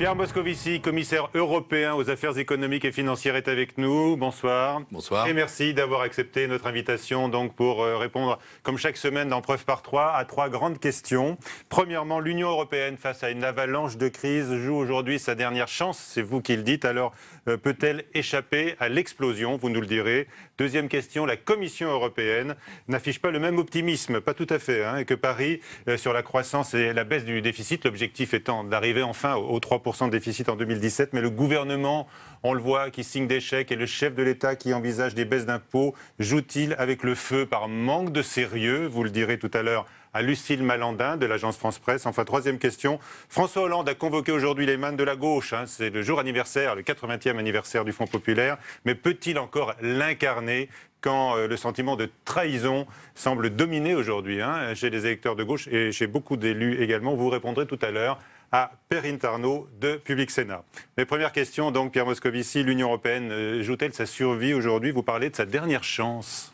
Pierre Moscovici, commissaire européen aux affaires économiques et financières, est avec nous. Bonsoir. Bonsoir. Et merci d'avoir accepté notre invitation donc pour répondre, comme chaque semaine dans Preuve par 3, à 3 grandes questions. Premièrement, l'Union européenne, face à une avalanche de crise, joue aujourd'hui sa dernière chance. C'est vous qui le dites. Alors, peut-elle échapper à l'explosion? Vous nous le direz. Deuxième question, la Commission européenne n'affiche pas le même optimisme, pas tout à fait, que Paris sur la croissance et la baisse du déficit. L'objectif étant d'arriver enfin aux 3% de déficit en 2017. Mais le gouvernement, on le voit, qui signe des chèques, et le chef de l'État qui envisage des baisses d'impôts, joue-t-il avec le feu par manque de sérieux? Vous le direz tout à l'heure à Lucille Malandin de l'agence France-Presse. Enfin, troisième question, François Hollande a convoqué aujourd'hui les mannes de la gauche. C'est le jour anniversaire, le 80e anniversaire du Front populaire. Mais peut-il encore l'incarner quand le sentiment de trahison semble dominer aujourd'hui chez les électeurs de gauche et chez beaucoup d'élus également? Vous répondrez tout à l'heure à Perrine Tarnaud de Public Sénat. Mais première question, donc, Pierre Moscovici, l'Union européenne joue-t-elle sa survie aujourd'hui? Vous parlez de sa dernière chance.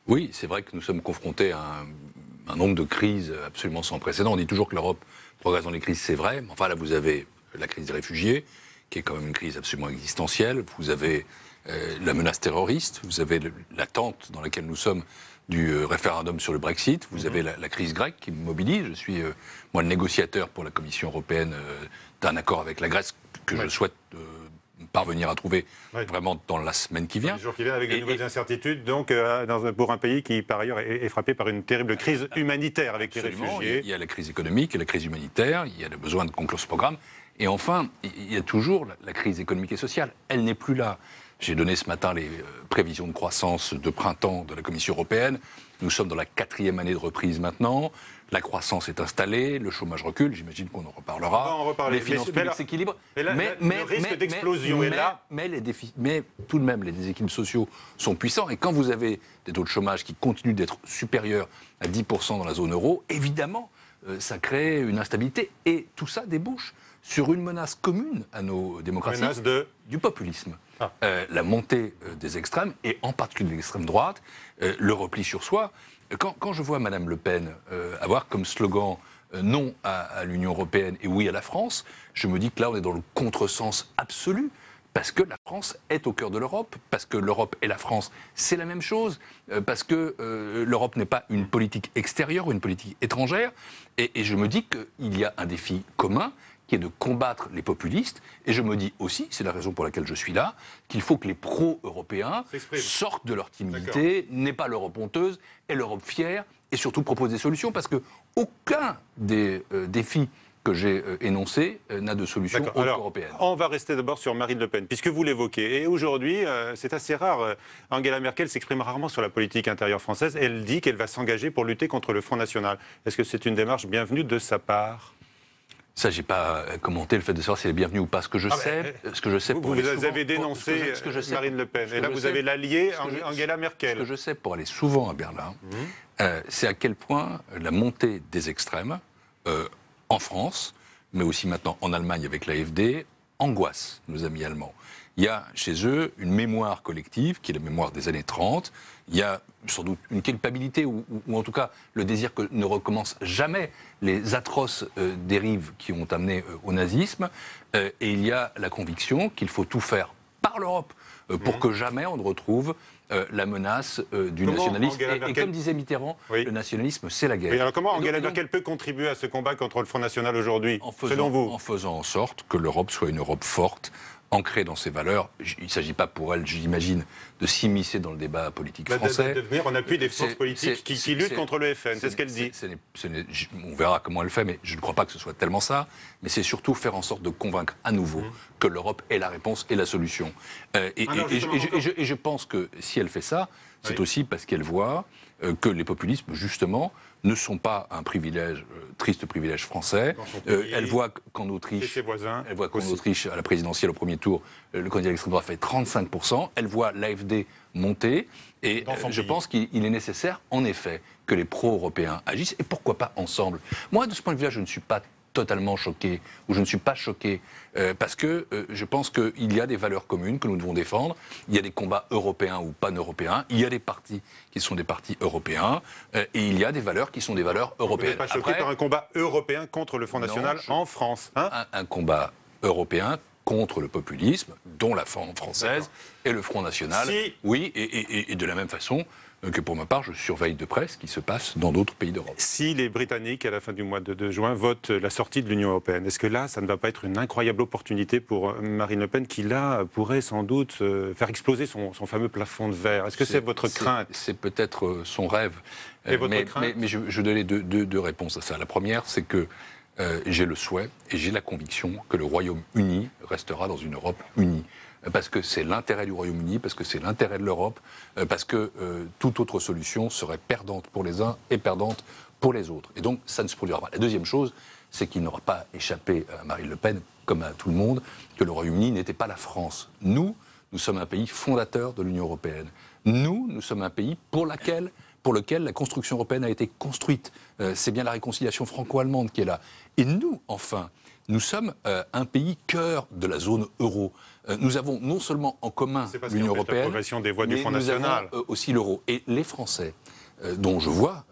Oui, c'est vrai que nous sommes confrontés à un nombre de crises absolument sans précédent. On dit toujours que l'Europe progresse dans les crises, c'est vrai. Mais enfin, là, vous avez la crise des réfugiés, qui est quand même une crise absolument existentielle. Vous avez la menace terroriste. Vous avez l'attente dans laquelle nous sommes du référendum sur le Brexit. Vous avez la crise grecque qui me mobilise. Je suis, moi, le négociateur pour la Commission européenne d'un accord avec la Grèce que je souhaite parvenir à trouver vraiment dans la semaine qui vient. Le jour qui vient avec de nouvelles incertitudes, donc pour un pays qui, par ailleurs, est frappé par une terrible crise humanitaire avec les réfugiés. Il y a la crise économique et la crise humanitaire, il y a le besoin de conclure ce programme. Et enfin, il y a toujours la crise économique et sociale. Elle n'est plus là. J'ai donné ce matin les prévisions de croissance de printemps de la Commission européenne. Nous sommes dans la 4e année de reprise maintenant. La croissance est installée, le chômage recule, j'imagine qu'on en reparlera. On va en reparler. Les finances publiques s'équilibrent. Le risque d'explosion est là. Mais tout de même, les déséquilibres sociaux sont puissants. Et quand vous avez des taux de chômage qui continuent d'être supérieurs à 10% dans la zone euro, évidemment, ça crée une instabilité. Et tout ça débouche sur une menace commune à nos démocraties, du populisme. La montée des extrêmes, et en particulier de l'extrême droite, le repli sur soi. Quand je vois Mme Le Pen avoir comme slogan non à l'Union européenne et oui à la France, je me dis que là on est dans le contresens absolu, parce que la France est au cœur de l'Europe, parce que l'Europe et la France c'est la même chose, parce que l'Europe n'est pas une politique extérieure ou une politique étrangère, et je me dis qu'il y a un défi commun, qui est de combattre les populistes. Et je me dis aussi, c'est la raison pour laquelle je suis là, qu'il faut que les pro-européens sortent de leur timidité, n'aient pas l'Europe honteuse, aient l'Europe fière, et surtout proposent des solutions, parce qu'aucun des défis que j'ai énoncés n'a de solution européenne. On va rester d'abord sur Marine Le Pen, puisque vous l'évoquez. Et aujourd'hui, c'est assez rare, Angela Merkel s'exprime rarement sur la politique intérieure française. Elle dit qu'elle va s'engager pour lutter contre le Front National. Est-ce que c'est une démarche bienvenue de sa part ? Ça, j'ai pas commenté le fait de savoir si elle est bienvenue ou pas. Ce que je sais, vous avez dénoncé Marine Le Pen, et là vous avez l'allié Angela Merkel. Ce que je sais pour aller souvent à Berlin, c'est à quel point la montée des extrêmes, en France, mais aussi maintenant en Allemagne avec l'AfD, angoisse nos amis allemands. Il y a chez eux une mémoire collective, qui est la mémoire des années 30. Il y a sans doute une culpabilité, ou en tout cas le désir que ne recommencent jamais les atroces dérives qui ont amené au nazisme. Et il y a la conviction qu'il faut tout faire par l'Europe pour que jamais on ne retrouve la menace du nationalisme. Et comme disait Mitterrand, le nationalisme, c'est la guerre. Et alors comment Angela Merkel peut contribuer à ce combat contre le Front National aujourd'hui, selon vous? En faisant en sorte que l'Europe soit une Europe forte, ancrée dans ses valeurs. Il ne s'agit pas pour elle, j'imagine, de s'immiscer dans le débat politique français. De devenir en appui des forces politiques qui luttent contre le FN, c'est ce qu'elle dit. On verra comment elle le fait, mais je ne crois pas que ce soit tellement ça. Mais c'est surtout faire en sorte de convaincre à nouveau que l'Europe est la réponse et la solution. Et je pense que si elle fait ça, c'est aussi parce qu'elle voit que les populismes, justement, ne sont pas un privilège, triste privilège français. Elle voit qu'en Autriche, à la présidentielle au premier tour, le candidat d'extrême droite fait 35%. Elle voit l'AfD monter. Et je pense qu'il est nécessaire, en effet, que les pro-européens agissent. Et pourquoi pas ensemble? Moi, de ce point de vue-là, je ne suis pas totalement choqué, ou je ne suis pas choqué, parce que je pense qu'il y a des valeurs communes que nous devons défendre, il y a des combats européens ou pan-européens, il y a des partis qui sont des partis européens, et il y a des valeurs qui sont des valeurs européennes. Vous n'êtes pas choqué par un combat européen contre le Front National en France, un combat européen contre le populisme, dont la française et le Front National. Oui, et de la même façon que pour ma part, je surveille de près ce qui se passe dans d'autres pays d'Europe. Si les Britanniques, à la fin du mois de juin, votent la sortie de l'Union européenne, est-ce que là, ça ne va pas être une incroyable opportunité pour Marine Le Pen qui, là, pourrait sans doute faire exploser son fameux plafond de verre? Est-ce que c'est votre crainte? C'est peut-être son rêve. Et votre crainte? Mais je donnais deux réponses à ça. La première, c'est que j'ai le souhait et j'ai la conviction que le Royaume-Uni restera dans une Europe unie. Parce que c'est l'intérêt du Royaume-Uni, parce que c'est l'intérêt de l'Europe, parce que toute autre solution serait perdante pour les uns et perdante pour les autres. Et donc, ça ne se produira pas. La deuxième chose, c'est qu'il n'aura pas échappé à Marine Le Pen, comme à tout le monde, que le Royaume-Uni n'était pas la France. Nous sommes un pays fondateur de l'Union européenne. Nous sommes un pays pour lequel la construction européenne a été construite. C'est bien la réconciliation franco-allemande qui est là. Et nous, enfin, nous sommes un pays cœur de la zone euro. Nous avons non seulement en commun l'Union européenne, la progression des voix du Front mais National. nous avons aussi l'euro. Et les Français, dont je vois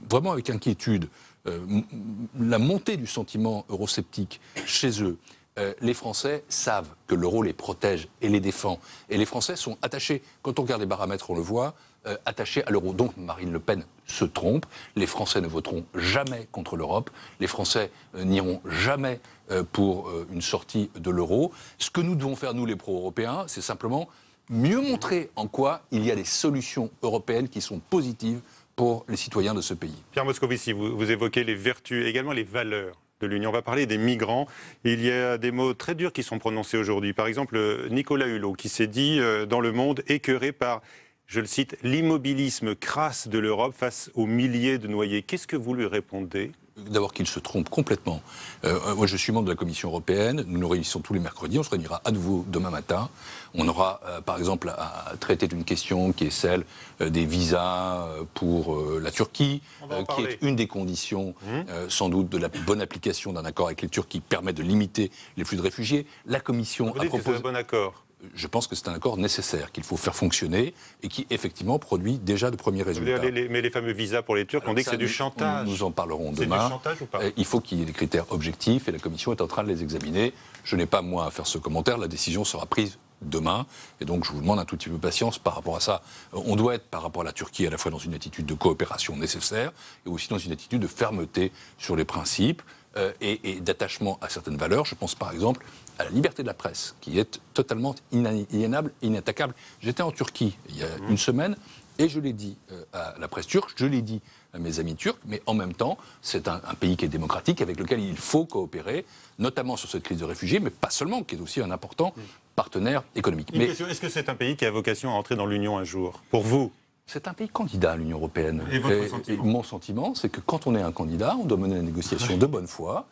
vraiment avec inquiétude la montée du sentiment eurosceptique chez eux, les Français savent que l'euro les protège et les défend. Et les Français sont attachés, quand on regarde les paramètres, on le voit, attachés à l'euro. Donc Marine Le Pen se trompe. Les Français ne voteront jamais contre l'Europe. Les Français n'iront jamais pour une sortie de l'euro. Ce que nous devons faire, nous les pro-européens, c'est simplement mieux montrer en quoi il y a des solutions européennes qui sont positives pour les citoyens de ce pays. Pierre Moscovici, vous évoquez les vertus et également les valeurs de l'Union. On va parler des migrants. Il y a des mots très durs qui sont prononcés aujourd'hui. Par exemple, Nicolas Hulot, qui s'est dit dans Le Monde écœuré par, je le cite, l'immobilisme crasse de l'Europe face aux milliers de noyés. Qu'est-ce que vous lui répondez ? D'abord qu'il se trompe complètement. Moi, je suis membre de la Commission européenne. Nous nous réunissons tous les mercredis. On se réunira à nouveau demain matin. On aura, par exemple, à traiter d'une question qui est celle des visas pour la Turquie, qui est une des conditions, sans doute, de la bonne application d'un accord avec les Turcs qui permet de limiter les flux de réfugiés. La Commission a proposé... C'est un bon accord. Je pense que c'est un accord nécessaire, qu'il faut faire fonctionner et qui, effectivement, produit déjà de premiers résultats. Mais les fameux visas pour les Turcs, on dit que c'est du chantage. Nous en parlerons demain. C'est du chantage ou pas ? Il faut qu'il y ait des critères objectifs et la Commission est en train de les examiner. Je n'ai pas, moi, à faire ce commentaire. La décision sera prise demain. Et donc, je vous demande un tout petit peu de patience par rapport à ça. On doit être, par rapport à la Turquie, à la fois dans une attitude de coopération nécessaire et aussi dans une attitude de fermeté sur les principes et d'attachement à certaines valeurs. Je pense, par exemple, à la liberté de la presse, qui est totalement inaliénable et inattaquable. J'étais en Turquie il y a une semaine, et je l'ai dit à la presse turque, je l'ai dit à mes amis turcs, mais en même temps, c'est un pays qui est démocratique, avec lequel il faut coopérer, notamment sur cette crise de réfugiés, mais pas seulement, qui est aussi un important partenaire économique. Mais est-ce que c'est un pays qui a vocation à entrer dans l'Union un jour, pour vous ? C'est un pays candidat à l'Union européenne. Et votre sentiment ? Mon sentiment, c'est que quand on est un candidat, on doit mener la négociation de bonne foi,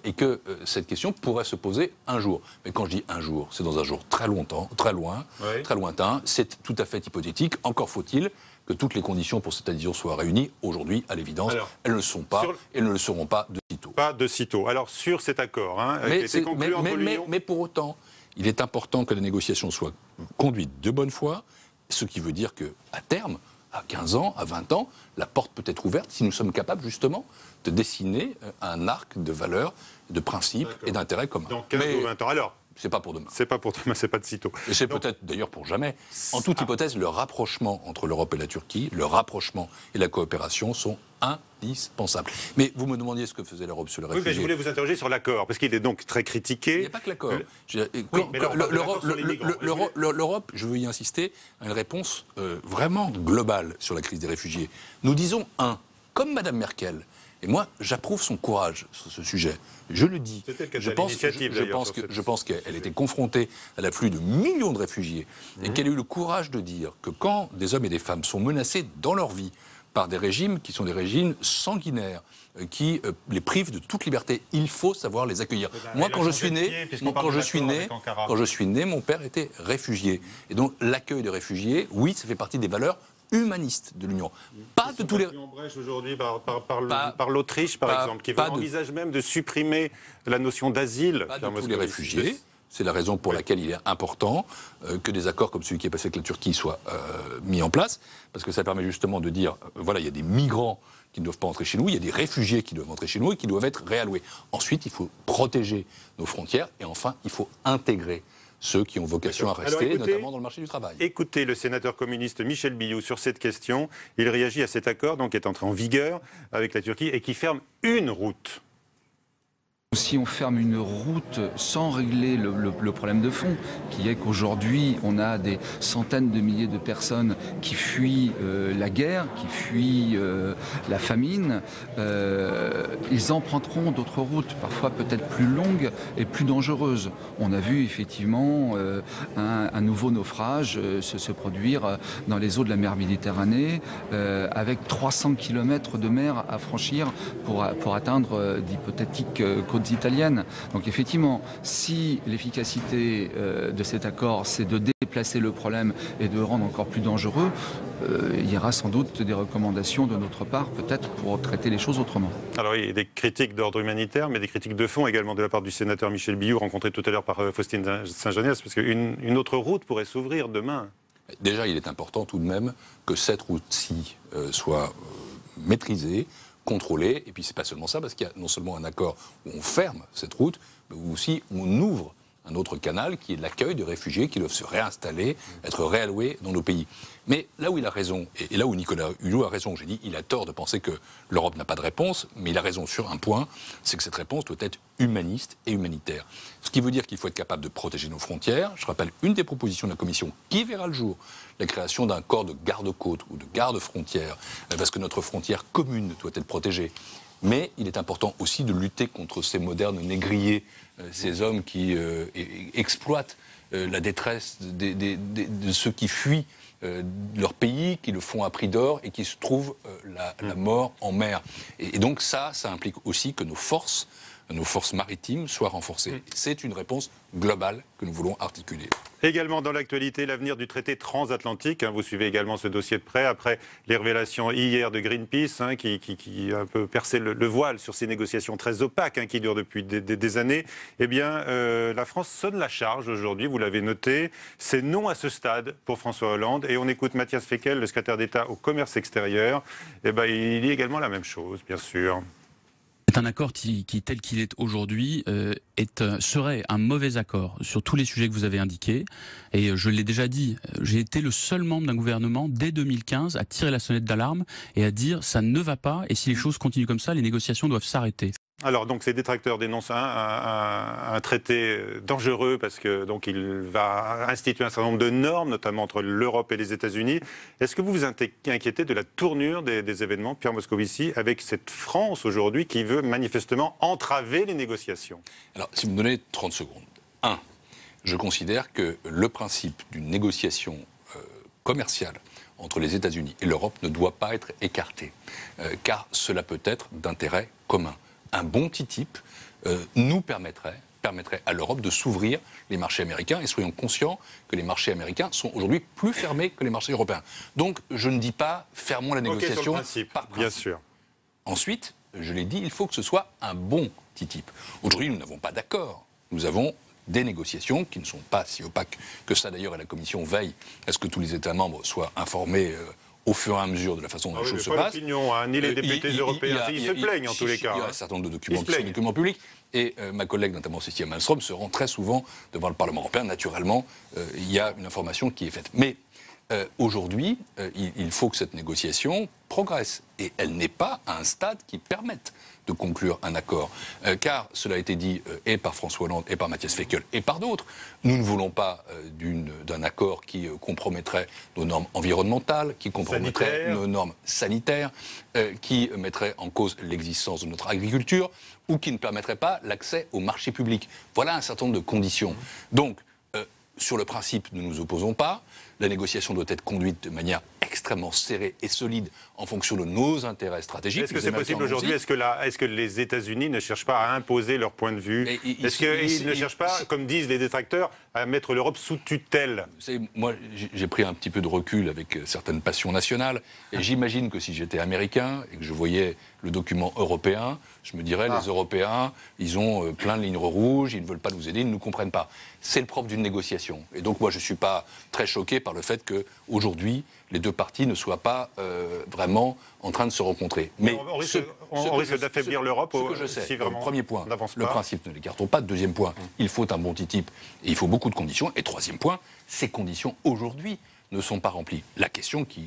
et que cette question pourrait se poser un jour. Mais quand je dis un jour, c'est dans un jour très longtemps, très loin, très lointain. C'est tout à fait hypothétique. Encore faut-il que toutes les conditions pour cette adhésion soient réunies. Aujourd'hui, à l'évidence, elles ne le sont pas et ne le seront pas de sitôt. Pas de sitôt. Alors, sur cet accord, qui a été conclu entre l'Union... Mais pour autant, il est important que la négociation soit conduite de bonne foi, ce qui veut dire qu'à terme, à 15 ans, à 20 ans, la porte peut être ouverte si nous sommes capables, justement, de dessiner un arc de valeurs, de principes et d'intérêts communs. Dans 15 ou 20 ans. Alors, c'est pas pour demain. C'est pas pour demain, c'est pas de sitôt. Et c'est peut-être d'ailleurs pour jamais. En toute hypothèse, le rapprochement entre l'Europe et la Turquie, le rapprochement et la coopération sont indispensables. Mais vous me demandiez ce que faisait l'Europe sur les réfugiés. Oui, mais je voulais vous interroger sur l'accord, parce qu'il est donc très critiqué. Il n'y a pas que l'accord. L'Europe, je veux y insister, a une réponse vraiment globale sur la crise des réfugiés. Nous disons comme Mme Merkel. Et moi, j'approuve son courage sur ce sujet. Je le dis. Je pense qu'elle était confrontée à l'afflux de millions de réfugiés et qu'elle a eu le courage de dire que quand des hommes et des femmes sont menacés dans leur vie par des régimes qui sont des régimes sanguinaires, qui les privent de toute liberté, il faut savoir les accueillir. Moi, quand je suis né, mon père était réfugié. Et donc, l'accueil de réfugiés, oui, ça fait partie des valeurs humaniste de l'Union. Pas de tous les... en brèche aujourd'hui par l'Autriche, par exemple, qui envisage même de supprimer la notion d'asile. Pas de tous les réfugiés. C'est la raison pour laquelle il est important que des accords comme celui qui est passé avec la Turquie soient mis en place, parce que ça permet justement de dire, voilà, il y a des migrants qui ne doivent pas entrer chez nous, il y a des réfugiés qui doivent entrer chez nous et qui doivent être réalloués. Ensuite, il faut protéger nos frontières et enfin, il faut intégrer ceux qui ont vocation à rester, notamment dans le marché du travail. Écoutez le sénateur communiste Michel Billout sur cette question. Il réagit à cet accord donc, qui est entré en vigueur avec la Turquie et qui ferme une route. Si on ferme une route sans régler le problème de fond, qui est qu'aujourd'hui, on a des centaines de milliers de personnes qui fuient la guerre, qui fuient la famine, ils emprunteront d'autres routes, parfois peut-être plus longues et plus dangereuses. On a vu effectivement un nouveau naufrage se produire dans les eaux de la mer Méditerranée, avec 300 km de mer à franchir pour atteindre d'hypothétiques côtes italiennes. Donc effectivement, si l'efficacité de cet accord, c'est de déplacer le problème et de le rendre encore plus dangereux, il y aura sans doute des recommandations de notre part, peut-être pour traiter les choses autrement. Alors il y a des critiques d'ordre humanitaire, mais des critiques de fond également de la part du sénateur Michel Billout, rencontré tout à l'heure par Faustine Saint-Genès, parce qu'une autre route pourrait s'ouvrir demain. Déjà, il est important tout de même que cette route-ci soit maîtrisée, contrôlée, et puis c'est pas seulement ça, parce qu'il y a non seulement un accord où on ferme cette route, mais où aussi on ouvre un autre canal qui est l'accueil de réfugiés qui doivent se réinstaller, être réalloués dans nos pays. Mais là où il a raison, et là où Nicolas Hulot a raison, j'ai dit, il a tort de penser que l'Europe n'a pas de réponse, mais il a raison sur un point, c'est que cette réponse doit être humaniste et humanitaire. Ce qui veut dire qu'il faut être capable de protéger nos frontières. Je rappelle une des propositions de la Commission qui verra le jour, la création d'un corps de garde-côte ou de garde-frontière, parce que notre frontière commune doit être protégée. Mais il est important aussi de lutter contre ces modernes négriers, ces hommes qui exploitent la détresse de ceux qui fuient leur pays, qui le font à prix d'or et qui se trouvent la mort en mer. Et donc ça implique aussi que nos forces maritimes soient renforcées. C'est une réponse globale que nous voulons articuler. Également dans l'actualité, l'avenir du traité transatlantique. Vous suivez également ce dossier de près après les révélations hier de Greenpeace qui a un peu percé le voile sur ces négociations très opaques qui durent depuis des années. Eh bien, la France sonne la charge aujourd'hui, vous l'avez noté. C'est non à ce stade pour François Hollande. Et on écoute Matthias Fekl, le secrétaire d'État au commerce extérieur. Eh bien, il dit également la même chose, bien sûr. C'est un accord qui, tel qu'il est aujourd'hui, serait un mauvais accord sur tous les sujets que vous avez indiqués. Et je l'ai déjà dit, j'ai été le seul membre d'un gouvernement dès 2015 à tirer la sonnette d'alarme et à dire ça ne va pas et si les choses continuent comme ça, les négociations doivent s'arrêter. Alors donc ces détracteurs dénoncent un traité dangereux parce que donc il va instituer un certain nombre de normes, notamment entre l'Europe et les États-Unis. Est-ce que vous vous inquiétez de la tournure des événements, Pierre Moscovici, avec cette France aujourd'hui qui veut manifestement entraver les négociations? Alors si vous me donnez 30 secondes. 1. Je considère que le principe d'une négociation commerciale entre les États-Unis et l'Europe ne doit pas être écarté, car cela peut être d'intérêt commun. Un bon TTIP nous permettrait à l'Europe de s'ouvrir les marchés américains et soyons conscients que les marchés américains sont aujourd'hui plus fermés que les marchés européens. Donc je ne dis pas fermons la négociation sur le principe, par principe. Bien sûr. Ensuite, je l'ai dit, il faut que ce soit un bon TTIP. Aujourd'hui, nous n'avons pas d'accord. Nous avons des négociations qui ne sont pas si opaques que ça d'ailleurs et la Commission veille à ce que tous les États membres soient informés au fur et à mesure de la façon dont les choses se passent. Ni les députés européens, ils se plaignent en tous les cas. Il y a un certain nombre de documents qui sont des documents publics. Et ma collègue, notamment Cécilia Malmström, se rend très souvent devant le Parlement européen. Naturellement, il y a une information qui est faite. Mais aujourd'hui, il faut que cette négociation progresse. Et elle n'est pas à un stade qui permette de conclure un accord. Car cela a été dit et par François Hollande et par Matthias Fekl et par d'autres. Nous ne voulons pas d'un accord qui compromettrait nos normes environnementales, qui compromettrait nos normes sanitaires, qui mettrait en cause l'existence de notre agriculture ou qui ne permettrait pas l'accès au marché public. Voilà un certain nombre de conditions. Donc, sur le principe, nous ne nous opposons pas. La négociation doit être conduite de manière extrêmement serrée et solide en fonction de nos intérêts stratégiques. Est-ce que c'est possible aujourd'hui? Est-ce que les États-Unis ne cherchent pas à imposer leur point de vue? Est-ce qu'ils ne cherchent pas, comme disent les détracteurs, à mettre l'Europe sous tutelle? Moi, j'ai pris un petit peu de recul avec certaines passions nationales. Et j'imagine que si j'étais américain et que je voyais le document européen, je me dirais, les Européens, ils ont plein de lignes rouges, ils ne veulent pas nous aider, ils ne nous comprennent pas. C'est le propre d'une négociation. Et donc moi, je ne suis pas très choqué par le fait qu'aujourd'hui, les deux parties ne soient pas vraiment en train de se rencontrer. Mais on risque d'affaiblir l'Europe si vraiment. Premier point, le pas. principe ne l'écartons pas. Deuxième point, il faut un bon TTIP et il faut beaucoup de conditions. Et troisième point, ces conditions aujourd'hui ne sont pas remplies. La question qui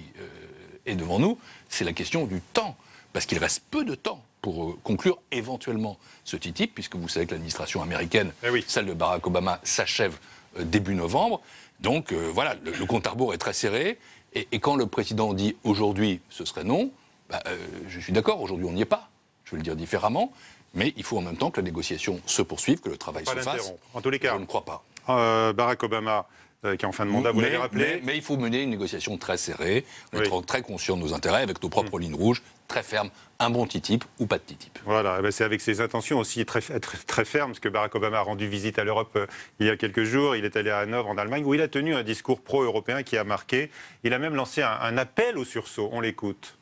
est devant nous, c'est la question du temps. Parce qu'il reste peu de temps pour conclure éventuellement ce TTIP, puisque vous savez que l'administration américaine, celle de Barack Obama, s'achève début novembre. Donc voilà, le compte à rebours est très serré. Et quand le président dit aujourd'hui ce serait non, je suis d'accord, aujourd'hui on n'y est pas. Je vais le dire différemment. Mais il faut en même temps que la négociation se poursuive, que le travail se fasse. En tous les cas, je ne crois pas. Barack Obama, qui est en fin de mandat, vous l'avez rappelé. Mais il faut mener une négociation très serrée, être très conscient de nos intérêts, avec nos propres lignes rouges, très fermes, un bon TTIP ou pas de TTIP. Voilà, c'est avec ses intentions aussi très fermes, parce que Barack Obama a rendu visite à l'Europe il y a quelques jours. Il est allé à Hanovre, en Allemagne, où il a tenu un discours pro-européen qui a marqué. Il a même lancé un appel au sursaut. On l'écoute.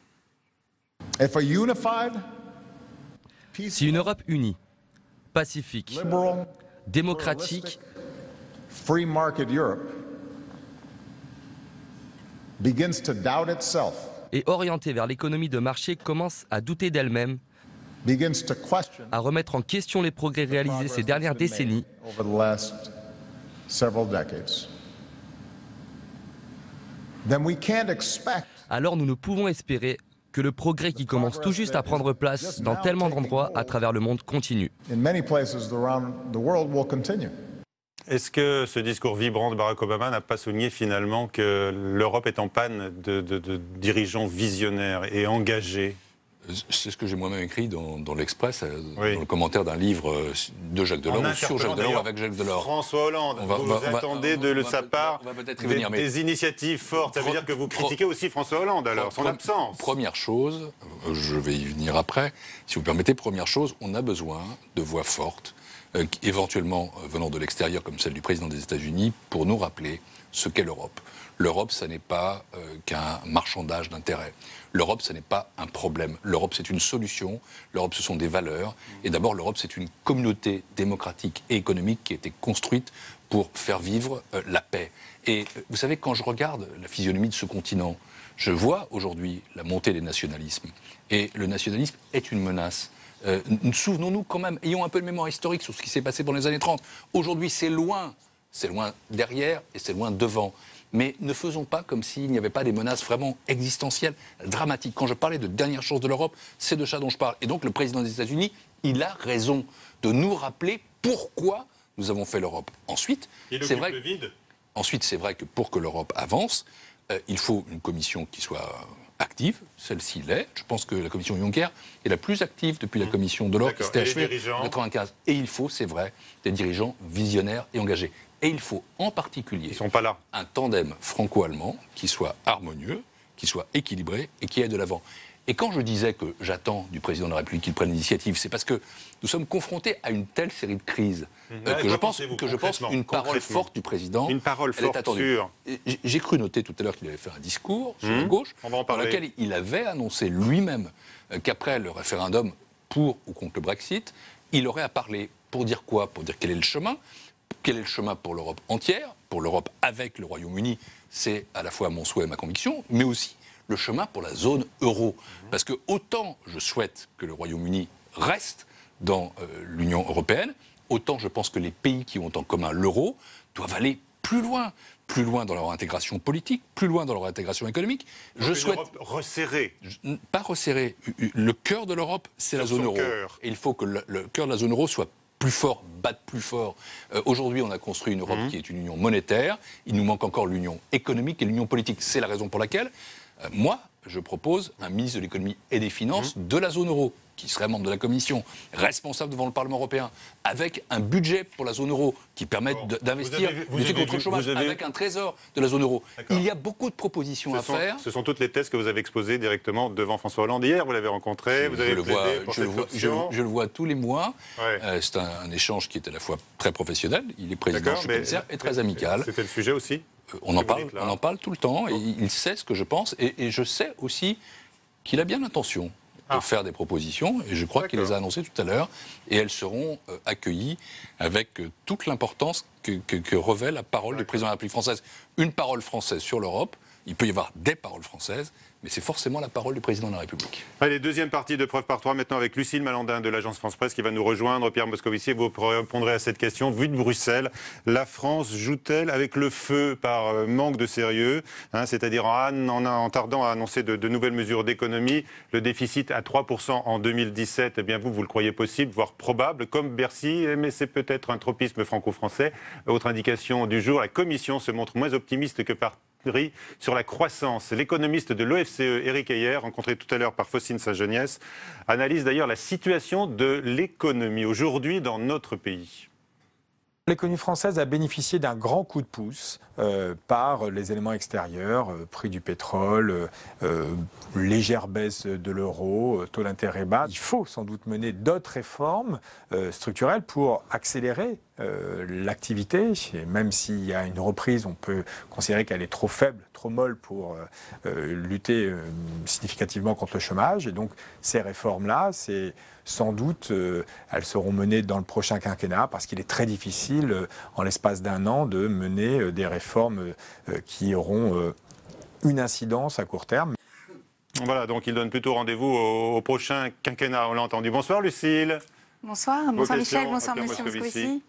Si une Europe unie, pacifique, démocratique, free market Europe begins to doubt itself, et orientée vers l'économie de marché commence à douter d'elle-même, begins to question à remettre en question les progrès réalisés ces dernières décennies, over the last several decades, then we can't expect alors nous ne pouvons espérer que le progrès qui commence tout juste à prendre place dans tellement d'endroits à travers le monde continue. in many places around the world will continue. Est-ce que ce discours vibrant de Barack Obama n'a pas souligné finalement que l'Europe est en panne de dirigeants visionnaires et engagés? C'est ce que j'ai moi-même écrit dans l'Express, dans le commentaire d'un livre de Jacques Delors, ou sur Jacques Delors, avec Jacques Delors. François Hollande, vous attendez de sa part des initiatives fortes. Ça veut dire que vous critiquez aussi François Hollande, alors, son absence. Première chose, je vais y venir après, si vous permettez, première chose, on a besoin de voix fortes, éventuellement venant de l'extérieur, comme celle du président des États-Unis, pour nous rappeler ce qu'est l'Europe. L'Europe, ça n'est pas qu'un marchandage d'intérêts. L'Europe, ce n'est pas un problème. L'Europe, c'est une solution. L'Europe, ce sont des valeurs. Et d'abord, l'Europe, c'est une communauté démocratique et économique qui a été construite pour faire vivre la paix. Et vous savez, quand je regarde la physionomie de ce continent, je vois aujourd'hui la montée des nationalismes. Et le nationalisme est une menace. Souvenons-nous quand même, ayons un peu de mémoire historique sur ce qui s'est passé pendant les années 30. Aujourd'hui, c'est loin derrière et c'est loin devant. Mais ne faisons pas comme s'il n'y avait pas des menaces vraiment existentielles, dramatiques. Quand je parlais de dernière chance de l'Europe, c'est de ça dont je parle. Et donc le président des États-Unis, il a raison de nous rappeler pourquoi nous avons fait l'Europe. Ensuite, c'est vrai que pour que l'Europe avance, il faut une commission qui soit active, celle-ci l'est. Je pense que la commission Juncker est la plus active depuis la commission Delors, qui s'était achevée en 1995. Et il faut, c'est vrai, des dirigeants visionnaires et engagés. Et il faut en particulier un tandem franco-allemand qui soit harmonieux, qui soit équilibré et qui aille de l'avant. Et quand je disais que j'attends du président de la République qu'il prenne l'initiative, c'est parce que nous sommes confrontés à une telle série de crises que je pense une parole forte du président, une parole forte sûre. J'ai cru noter tout à l'heure qu'il avait fait un discours sur la gauche, dans lequel il avait annoncé lui-même qu'après le référendum pour ou contre le Brexit, il aurait à parler pour dire quoi? Pour dire quel est le chemin. Quel est le chemin pour l'Europe entière, pour l'Europe avec le Royaume-Uni? C'est à la fois mon souhait et ma conviction, mais aussi le chemin pour la zone euro. Parce que autant je souhaite que le Royaume-Uni reste dans l'Union européenne, autant je pense que les pays qui ont en commun l'euro doivent aller plus loin dans leur intégration politique, plus loin dans leur intégration économique. Je souhaite Europe resserrée. Pas resserrée. Le cœur de l'Europe, c'est la zone euro. Et il faut que le cœur de la zone euro soit plus fort, batte plus fort. Aujourd'hui, on a construit une Europe qui est une union monétaire. Il nous manque encore l'union économique et l'union politique. C'est la raison pour laquelle, moi, je propose un ministre de l'économie et des finances de la zone euro, qui serait membre de la Commission, responsable devant le Parlement européen, avec un budget pour la zone euro qui permette d'investir, lutter contre le chômage, avec un trésor de la zone euro. Il y a beaucoup de propositions à faire. Ce sont toutes les thèses que vous avez exposées directement devant François Hollande hier. Vous l'avez rencontré, vous avez plaidé pour cette option. Je le vois tous les mois. C'est un échange qui est à la fois très professionnel. Il est président, je suis commissaire, et très amical. C'était le sujet aussi. On en parle tout le temps. Et il sait ce que je pense. Et je sais aussi qu'il a bien l'intention de faire des propositions, et je crois qu'il les a annoncées tout à l'heure, et elles seront accueillies avec toute l'importance que revêt la parole du président de la République française. Une parole française sur l'Europe, il peut y avoir des paroles françaises, mais c'est forcément la parole du président de la République. Allez, deuxième partie de Preuve par 3, maintenant avec Lucille Malandin de l'agence France-Presse qui va nous rejoindre. Pierre Moscovici, vous répondrez à cette question. Vu de Bruxelles, la France joue-t-elle avec le feu par manque de sérieux, c'est-à-dire en tardant à annoncer de nouvelles mesures d'économie, le déficit à 3% en 2017, eh bien vous le croyez possible, voire probable, comme Bercy, mais c'est peut-être un tropisme franco-français. Autre indication du jour, la Commission se montre moins optimiste que par sur la croissance. L'économiste de l'OFCE, Éric Heyer, rencontré tout à l'heure par Faustine Saint-Geniès, analyse d'ailleurs la situation de l'économie aujourd'hui dans notre pays. L'économie française a bénéficié d'un grand coup de pouce par les éléments extérieurs, prix du pétrole, légère baisse de l'euro, taux d'intérêt bas. Il faut sans doute mener d'autres réformes structurelles pour accélérer l'activité. Et même s'il y a une reprise, on peut considérer qu'elle est trop faible, trop molle pour lutter significativement contre le chômage. Et donc ces réformes-là, c'est sans doute, elles seront menées dans le prochain quinquennat parce qu'il est très difficile, en l'espace d'un an, de mener des réformes qui auront une incidence à court terme. Voilà, donc il donne plutôt rendez-vous au prochain quinquennat, on l'a entendu. Bonsoir Lucille. Bonsoir, bonsoir Michel, bonsoir Monsieur Moscovici.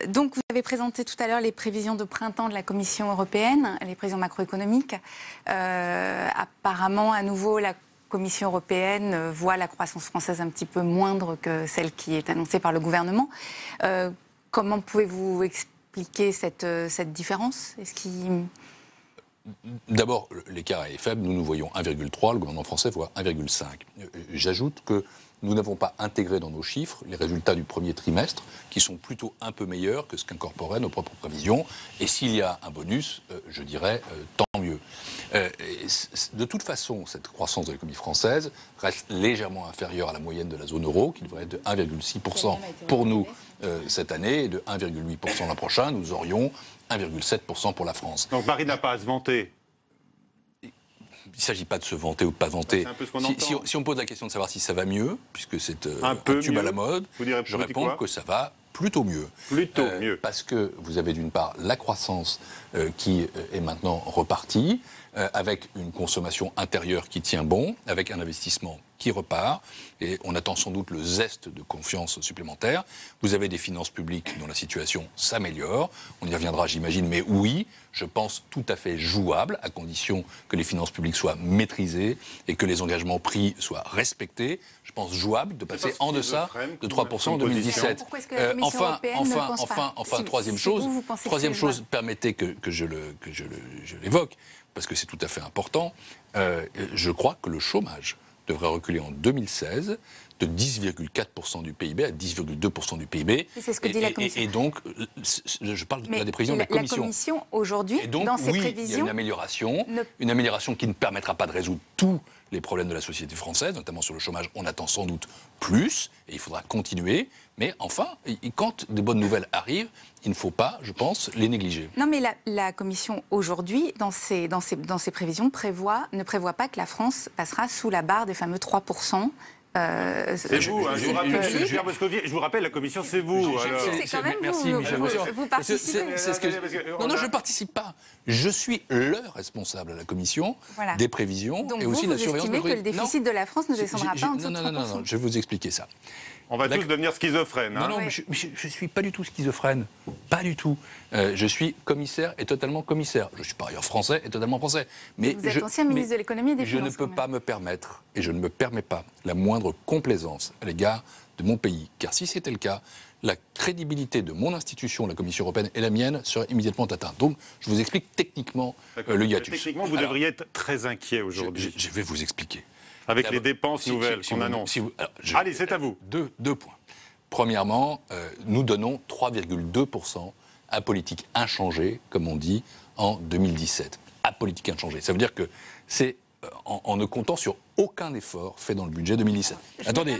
Donc vous avez présenté tout à l'heure les prévisions de printemps de la Commission européenne, les prévisions macroéconomiques. Apparemment, à nouveau, la Commission européenne voit la croissance française un petit peu moindre que celle qui est annoncée par le gouvernement. Comment pouvez-vous expliquer cette différence? D'abord, l'écart est faible. Nous voyons 1,3, le gouvernement français voit 1,5. J'ajoute que nous n'avons pas intégré dans nos chiffres les résultats du premier trimestre, qui sont plutôt un peu meilleurs que ce qu'incorporaient nos propres prévisions. Et s'il y a un bonus, je dirais tant mieux. De toute façon, cette croissance de l'économie française reste légèrement inférieure à la moyenne de la zone euro, qui devrait être de 1,6% pour nous cette année, et de 1,8% l'an prochain. Nous aurions 1,7% pour la France. Donc Paris n'a pas à se vanter. Il ne s'agit pas de se vanter ou de ne pas vanter. C'est un peu ce qu'on entend. Si on pose la question de savoir si ça va mieux, puisque c'est un tube mieux. À la mode, je réponds que ça va plutôt mieux. Plutôt mieux. Parce que vous avez d'une part la croissance qui est maintenant repartie, avec une consommation intérieure qui tient bon, avec un investissement qui repart, et on attend sans doute le zeste de confiance supplémentaire. Vous avez des finances publiques dont la situation s'améliore, on y reviendra j'imagine, mais oui, je pense tout à fait jouable, à condition que les finances publiques soient maîtrisées et que les engagements pris soient respectés. Je pense jouable de passer en deçà de 3% en 2017. Pourquoi est-ce que la Commission européenne ne pense pas troisième chose, permettez que je l'évoque, parce que c'est tout à fait important, je crois que le chômage devrait reculer en 2016 de 10,4% du PIB à 10,2% du PIB. C'est ce que dit la Commission. Et donc, je parle des prévisions de la Commission. La Commission, aujourd'hui, dans ses prévisions... il y a une amélioration qui ne permettra pas de résoudre tous les problèmes de la société française, notamment sur le chômage, on attend sans doute plus, et il faudra continuer. Mais enfin, quand des bonnes nouvelles arrivent, il ne faut pas, je pense, les négliger. Non, mais la Commission, aujourd'hui, dans ses prévisions, ne prévoit pas que la France passera sous la barre des fameux 3%. C'est vous, je vous rappelle, la Commission, c'est vous. C'est quand même merci, vous, Michel. vous participez. Non, je ne participe pas. Je suis le responsable à la Commission des prévisions donc et aussi de la surveillance. Donc vous estimez que le déficit de la France ne descendra pas en dessous de 3%. Non, je vais vous expliquer ça. On va tous devenir schizophrènes. Non, mais je ne suis pas du tout schizophrène. Pas du tout. Je suis commissaire et totalement commissaire. Je suis par ailleurs français et totalement français. Mais vous êtes ancien ministre de l'économie et des finances. Je ne peux pas me permettre, et je ne me permets pas, la moindre complaisance à l'égard de mon pays. Car si c'était le cas, la crédibilité de mon institution, la Commission européenne, et la mienne serait immédiatement atteinte. Donc, je vous explique techniquement le hiatus. Techniquement, vous devriez être très inquiet aujourd'hui. Je vais vous expliquer. Avec les dépenses nouvelles qu'on annonce. Allez, c'est à vous. Deux points. Premièrement, nous donnons 3,2% à politique inchangée, comme on dit, en 2017. À politique inchangée. Ça veut dire que c'est en ne comptant sur aucun effort fait dans le budget 2017. Attendez,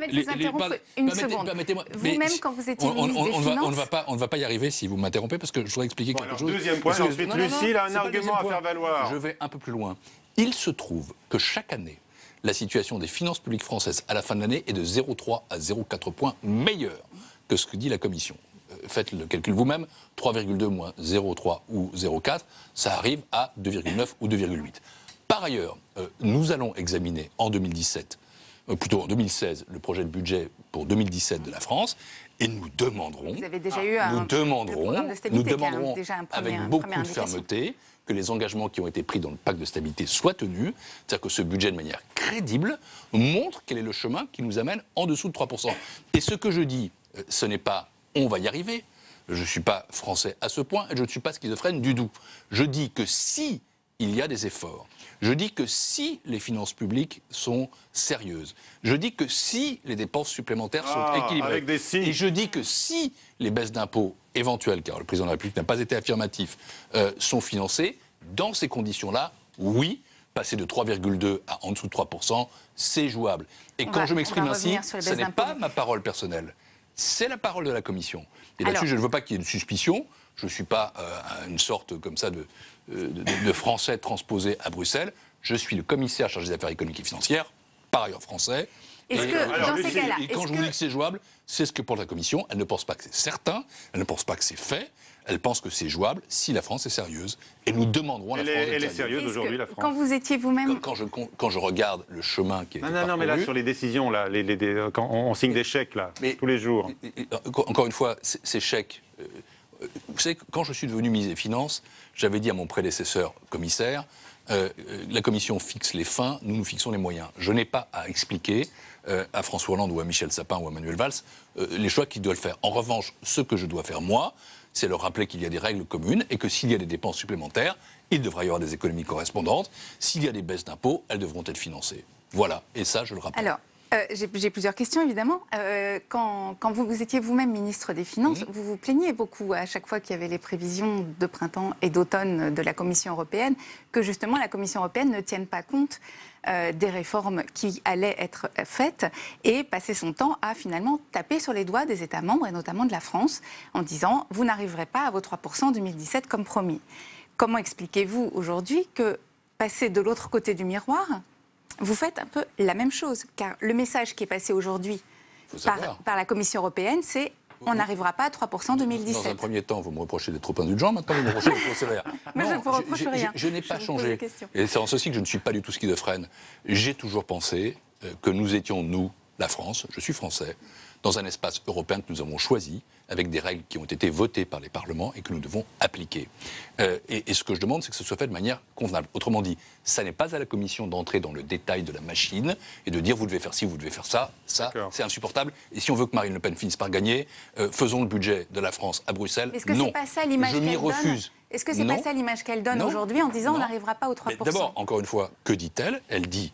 une seconde. Permettez-moi. Vous-même, quand vous étiez ministre des Finances... On ne va pas y arriver si vous m'interrompez, parce que je voudrais expliquer quelque chose. Deuxième point, ensuite, Lucille a un argument à faire valoir. Je vais un peu plus loin. Il se trouve que chaque année, la situation des finances publiques françaises à la fin de l'année est de 0,3 à 0,4 points meilleure que ce que dit la Commission. faites le calcul vous-même, 3,2 moins 0,3 ou 0,4, ça arrive à 2,9 ou 2,8. Par ailleurs, nous allons examiner en 2017, plutôt en 2016, le projet de budget pour 2017 de la France, et nous demanderons, Vous avez déjà eu le programme de stabilité, déjà avec beaucoup de fermeté, que les engagements qui ont été pris dans le pacte de stabilité soient tenus, c'est-à-dire que ce budget, de manière crédible, montre quel est le chemin qui nous amène en dessous de 3%. Et ce que je dis, ce n'est pas « on va y arriver », je ne suis pas français à ce point, et je ne suis pas schizophrène du tout. Je dis que si il y a des efforts, je dis que si les finances publiques sont sérieuses, je dis que si les dépenses supplémentaires sont équilibrées, avec des si. et je dis que si les baisses d'impôts éventuelles, car le président de la République n'a pas été affirmatif, sont financées, dans ces conditions-là, oui, passer de 3,2 à en dessous de 3%, c'est jouable. Et quand je m'exprime ainsi, ce n'est pas ma parole personnelle, c'est la parole de la Commission. Et là-dessus, je ne veux pas qu'il y ait de suspicion. Je ne suis pas une sorte comme ça de Français transposé à Bruxelles. Je suis le commissaire chargé des affaires économiques et financières, par ailleurs français. Dans ces cas-là, et quand je vous dis que c'est jouable, c'est ce que pour la Commission. Elle ne pense pas que c'est certain, elle ne pense pas que c'est fait. Elle pense que c'est jouable si la France est sérieuse. Et nous demanderons à la France d'être Elle est sérieuse aujourd'hui, la France. Quand vous étiez vous-même... Quand je regarde le chemin qui a été parcouru... Non, mais là, sur les décisions, là, quand on signe des chèques, là, tous les jours. Encore une fois, ces chèques... Vous savez, quand je suis devenu ministre des Finances, j'avais dit à mon prédécesseur commissaire, la Commission fixe les fins, nous fixons les moyens. Je n'ai pas à expliquer à François Hollande ou à Michel Sapin ou à Manuel Valls les choix qu'ils doivent faire. En revanche, ce que je dois faire, moi, c'est leur rappeler qu'il y a des règles communes et que s'il y a des dépenses supplémentaires, il devra y avoir des économies correspondantes. S'il y a des baisses d'impôts, elles devront être financées. Voilà, et ça, je le rappelle. Alors, j'ai plusieurs questions, évidemment. Quand vous étiez vous-même ministre des Finances, vous vous plaigniez beaucoup à chaque fois qu'il y avait les prévisions de printemps et d'automne de la Commission européenne, que justement la Commission européenne ne tienne pas compte des réformes qui allaient être faites et passer son temps à finalement taper sur les doigts des États membres et notamment de la France en disant « vous n'arriverez pas à vos 3% en 2017 comme promis ». Comment expliquez-vous aujourd'hui que, passer de l'autre côté du miroir, vous faites un peu la même chose? Car le message qui est passé aujourd'hui par la Commission européenne, c'est on n'arrivera pas à 3% en 2017. Dans un premier temps, vous me reprochez d'être trop indulgent, maintenant vous me reprochez d'être trop sévère. Mais je ne vous reproche rien. Je n'ai pas changé. Et c'est en ceci que je ne suis pas du tout schizophrène. J'ai toujours pensé que nous étions, nous, la France, je suis français, dans un espace européen que nous avons choisi, avec des règles qui ont été votées par les parlements et que nous devons appliquer. Et ce que je demande, c'est que ce soit fait de manière convenable. Autrement dit, ça n'est pas à la Commission d'entrer dans le détail de la machine et de dire vous devez faire ci, vous devez faire ça. Ça, c'est insupportable. Et si on veut que Marine Le Pen finisse par gagner, faisons le budget de la France à Bruxelles. Est-ce que c'est pas ça l'image qu'elle donne ? Je m'y refuse. Est-ce que c'est pas ça l'image qu'elle donne aujourd'hui en disant on n'arrivera pas aux 3% ? D'abord, encore une fois, que dit-elle ? Elle dit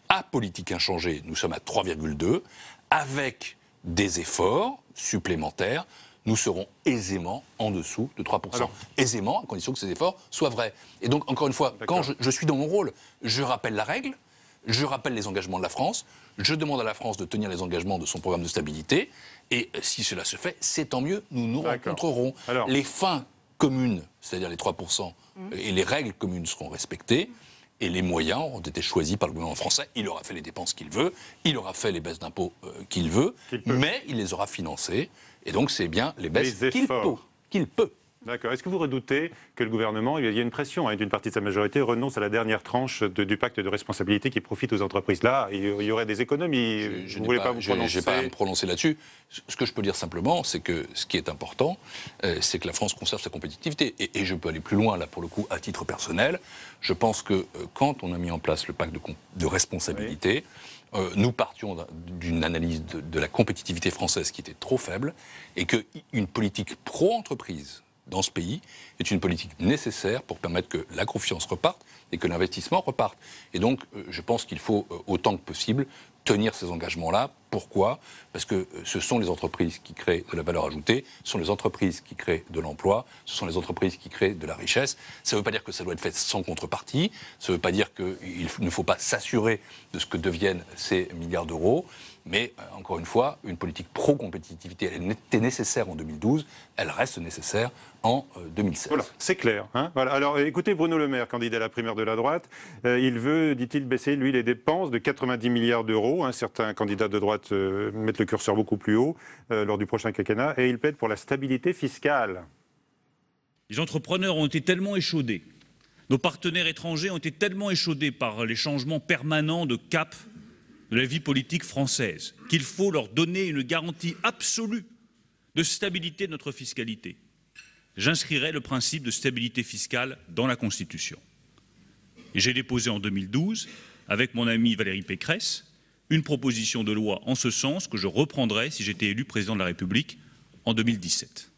à politique inchangée, nous sommes à 3,2, avec des efforts supplémentaires, nous serons aisément en dessous de 3%. Alors, aisément, à condition que ces efforts soient vrais. Et donc, encore une fois, quand je suis dans mon rôle, je rappelle la règle, je rappelle les engagements de la France, je demande à la France de tenir les engagements de son programme de stabilité, et si cela se fait, c'est tant mieux, nous nous rencontrerons. Alors, les fins communes, c'est-à-dire les 3%, et les règles communes seront respectées, et les moyens ont été choisis par le gouvernement français. Il aura fait les dépenses qu'il veut, il aura fait les baisses d'impôts qu'il veut, mais il les aura financées. Et donc, c'est bien les baisses qu'il peut. D'accord. Est-ce que vous redoutez que le gouvernement, il y a une pression d'une partie de sa majorité, renonce à la dernière tranche du pacte de responsabilité qui profite aux entreprises? Là, il y aurait des économies. Je n'ai pas à me prononcer là-dessus. Ce que je peux dire simplement, c'est que ce qui est important, c'est que la France conserve sa compétitivité. Et je peux aller plus loin, là, pour le coup, à titre personnel. Je pense que quand on a mis en place le pacte de responsabilité, nous partions d'une analyse de la compétitivité française qui était trop faible et qu'une politique pro-entreprise dans ce pays est une politique nécessaire pour permettre que la confiance reparte et que l'investissement reparte. Et donc, je pense qu'il faut, autant que possible, tenir ces engagements-là. Pourquoi ? Parce que ce sont les entreprises qui créent de la valeur ajoutée, ce sont les entreprises qui créent de l'emploi, ce sont les entreprises qui créent de la richesse. Ça ne veut pas dire que ça doit être fait sans contrepartie, ça ne veut pas dire qu'il ne faut pas s'assurer de ce que deviennent ces milliards d'euros. Mais encore une fois, une politique pro-compétitivité, elle était nécessaire en 2012, elle reste nécessaire en 2016. Voilà, c'est clair. Hein, voilà. Alors écoutez Bruno Le Maire, candidat à la primaire de la droite, il veut, dit-il, baisser lui les dépenses de 90 milliards d'euros. Hein, certains candidats de droite mettent le curseur beaucoup plus haut lors du prochain quinquennat, et il plaide pour la stabilité fiscale. Les entrepreneurs ont été tellement échaudés, nos partenaires étrangers ont été tellement échaudés par les changements permanents de cap de la vie politique française, qu'il faut leur donner une garantie absolue de stabilité de notre fiscalité. J'inscrirai le principe de stabilité fiscale dans la Constitution. Et j'ai déposé en 2012, avec mon amie Valérie Pécresse, une proposition de loi en ce sens que je reprendrai si j'étais élu président de la République en 2017.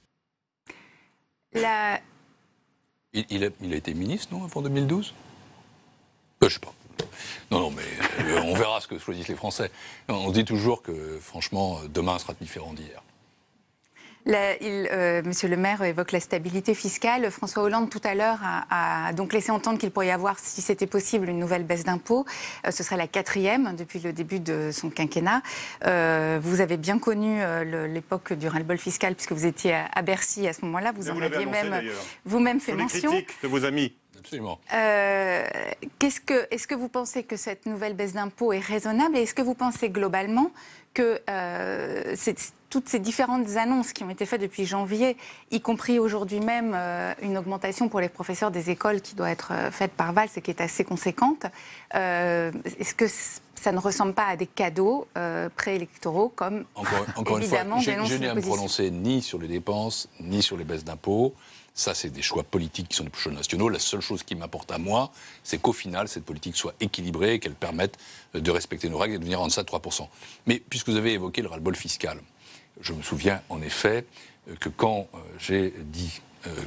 Il a été ministre, non, avant 2012 ? Je sais pas. Non, mais on verra ce que choisissent les Français. On dit toujours que, franchement, demain sera différent d'hier. Monsieur le maire évoque la stabilité fiscale. François Hollande, tout à l'heure, a donc laissé entendre qu'il pourrait y avoir, si c'était possible, une nouvelle baisse d'impôts. Ce serait la 4e depuis le début de son quinquennat. Vous avez bien connu l'époque du ras-le-bol fiscal, puisque vous étiez à Bercy à ce moment-là. Vous en aviez même vous-même fait mention. Les critiques de vos amis. Absolument. Est-ce que vous pensez que cette nouvelle baisse d'impôts est raisonnable, et est-ce que vous pensez globalement que toutes ces différentes annonces qui ont été faites depuis janvier, y compris aujourd'hui même une augmentation pour les professeurs des écoles qui doit être faite par Valls et qui est assez conséquente, est-ce que ça ne ressemble pas à des cadeaux préélectoraux comme encore évidemment une fois, dénonce je n'ai à me l'opposition. prononcer ni sur les dépenses, ni sur les baisses d'impôts. Ça, c'est des choix politiques qui sont des choix nationaux. La seule chose qui m'importe à moi, c'est qu'au final, cette politique soit équilibrée et qu'elle permette de respecter nos règles et de venir en deçà de 3%. Mais puisque vous avez évoqué le ras-le-bol fiscal, je me souviens en effet que quand j'ai dit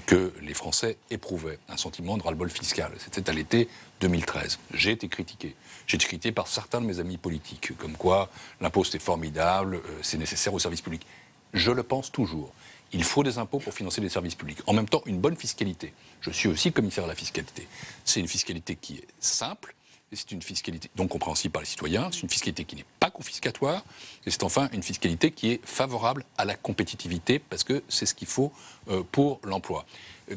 que les Français éprouvaient un sentiment de ras-le-bol fiscal, c'était à l'été 2013. J'ai été critiqué. J'ai été critiqué par certains de mes amis politiques, comme quoi l'impôt c'était formidable, c'est nécessaire au service public. Je le pense toujours. Il faut des impôts pour financer les services publics. En même temps, une bonne fiscalité. Je suis aussi commissaire à la fiscalité. C'est une fiscalité qui est simple, et c'est une fiscalité donc compréhensible par les citoyens, c'est une fiscalité qui n'est pas confiscatoire, et c'est enfin une fiscalité qui est favorable à la compétitivité, parce que c'est ce qu'il faut pour l'emploi.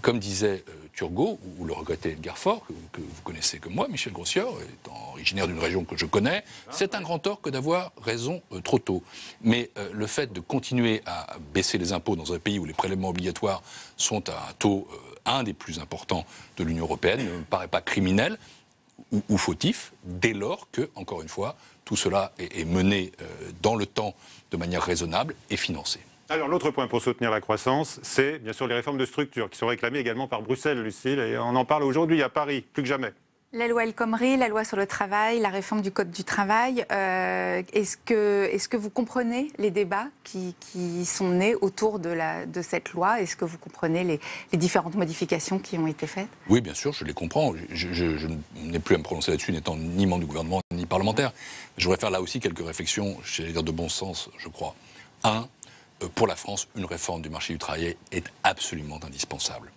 Comme disait Turgot, ou le regretté Edgar Faure, que vous connaissez comme moi, Michel Grossier, étant originaire d'une région que je connais, c'est un grand tort que d'avoir raison trop tôt. Mais le fait de continuer à baisser les impôts dans un pays où les prélèvements obligatoires sont à un taux un des plus importants de l'Union européenne ne me paraît pas criminel ou fautif, dès lors que, encore une fois, tout cela est mené dans le temps de manière raisonnable et financé. Alors l'autre point pour soutenir la croissance, c'est bien sûr les réformes de structure qui sont réclamées également par Bruxelles, Lucille, et on en parle aujourd'hui à Paris, plus que jamais. La loi El Khomri, la loi sur le travail, la réforme du Code du travail, est-ce que vous comprenez les débats qui sont nés autour de cette loi? Est-ce que vous comprenez les différentes modifications qui ont été faites? Oui, bien sûr, je les comprends. Je n'ai plus à me prononcer là-dessus, n'étant ni membre du gouvernement, ni parlementaire. Je voudrais faire là aussi quelques réflexions, j'allais dire de bon sens, je crois. Pour la France, une réforme du marché du travail est absolument indispensable.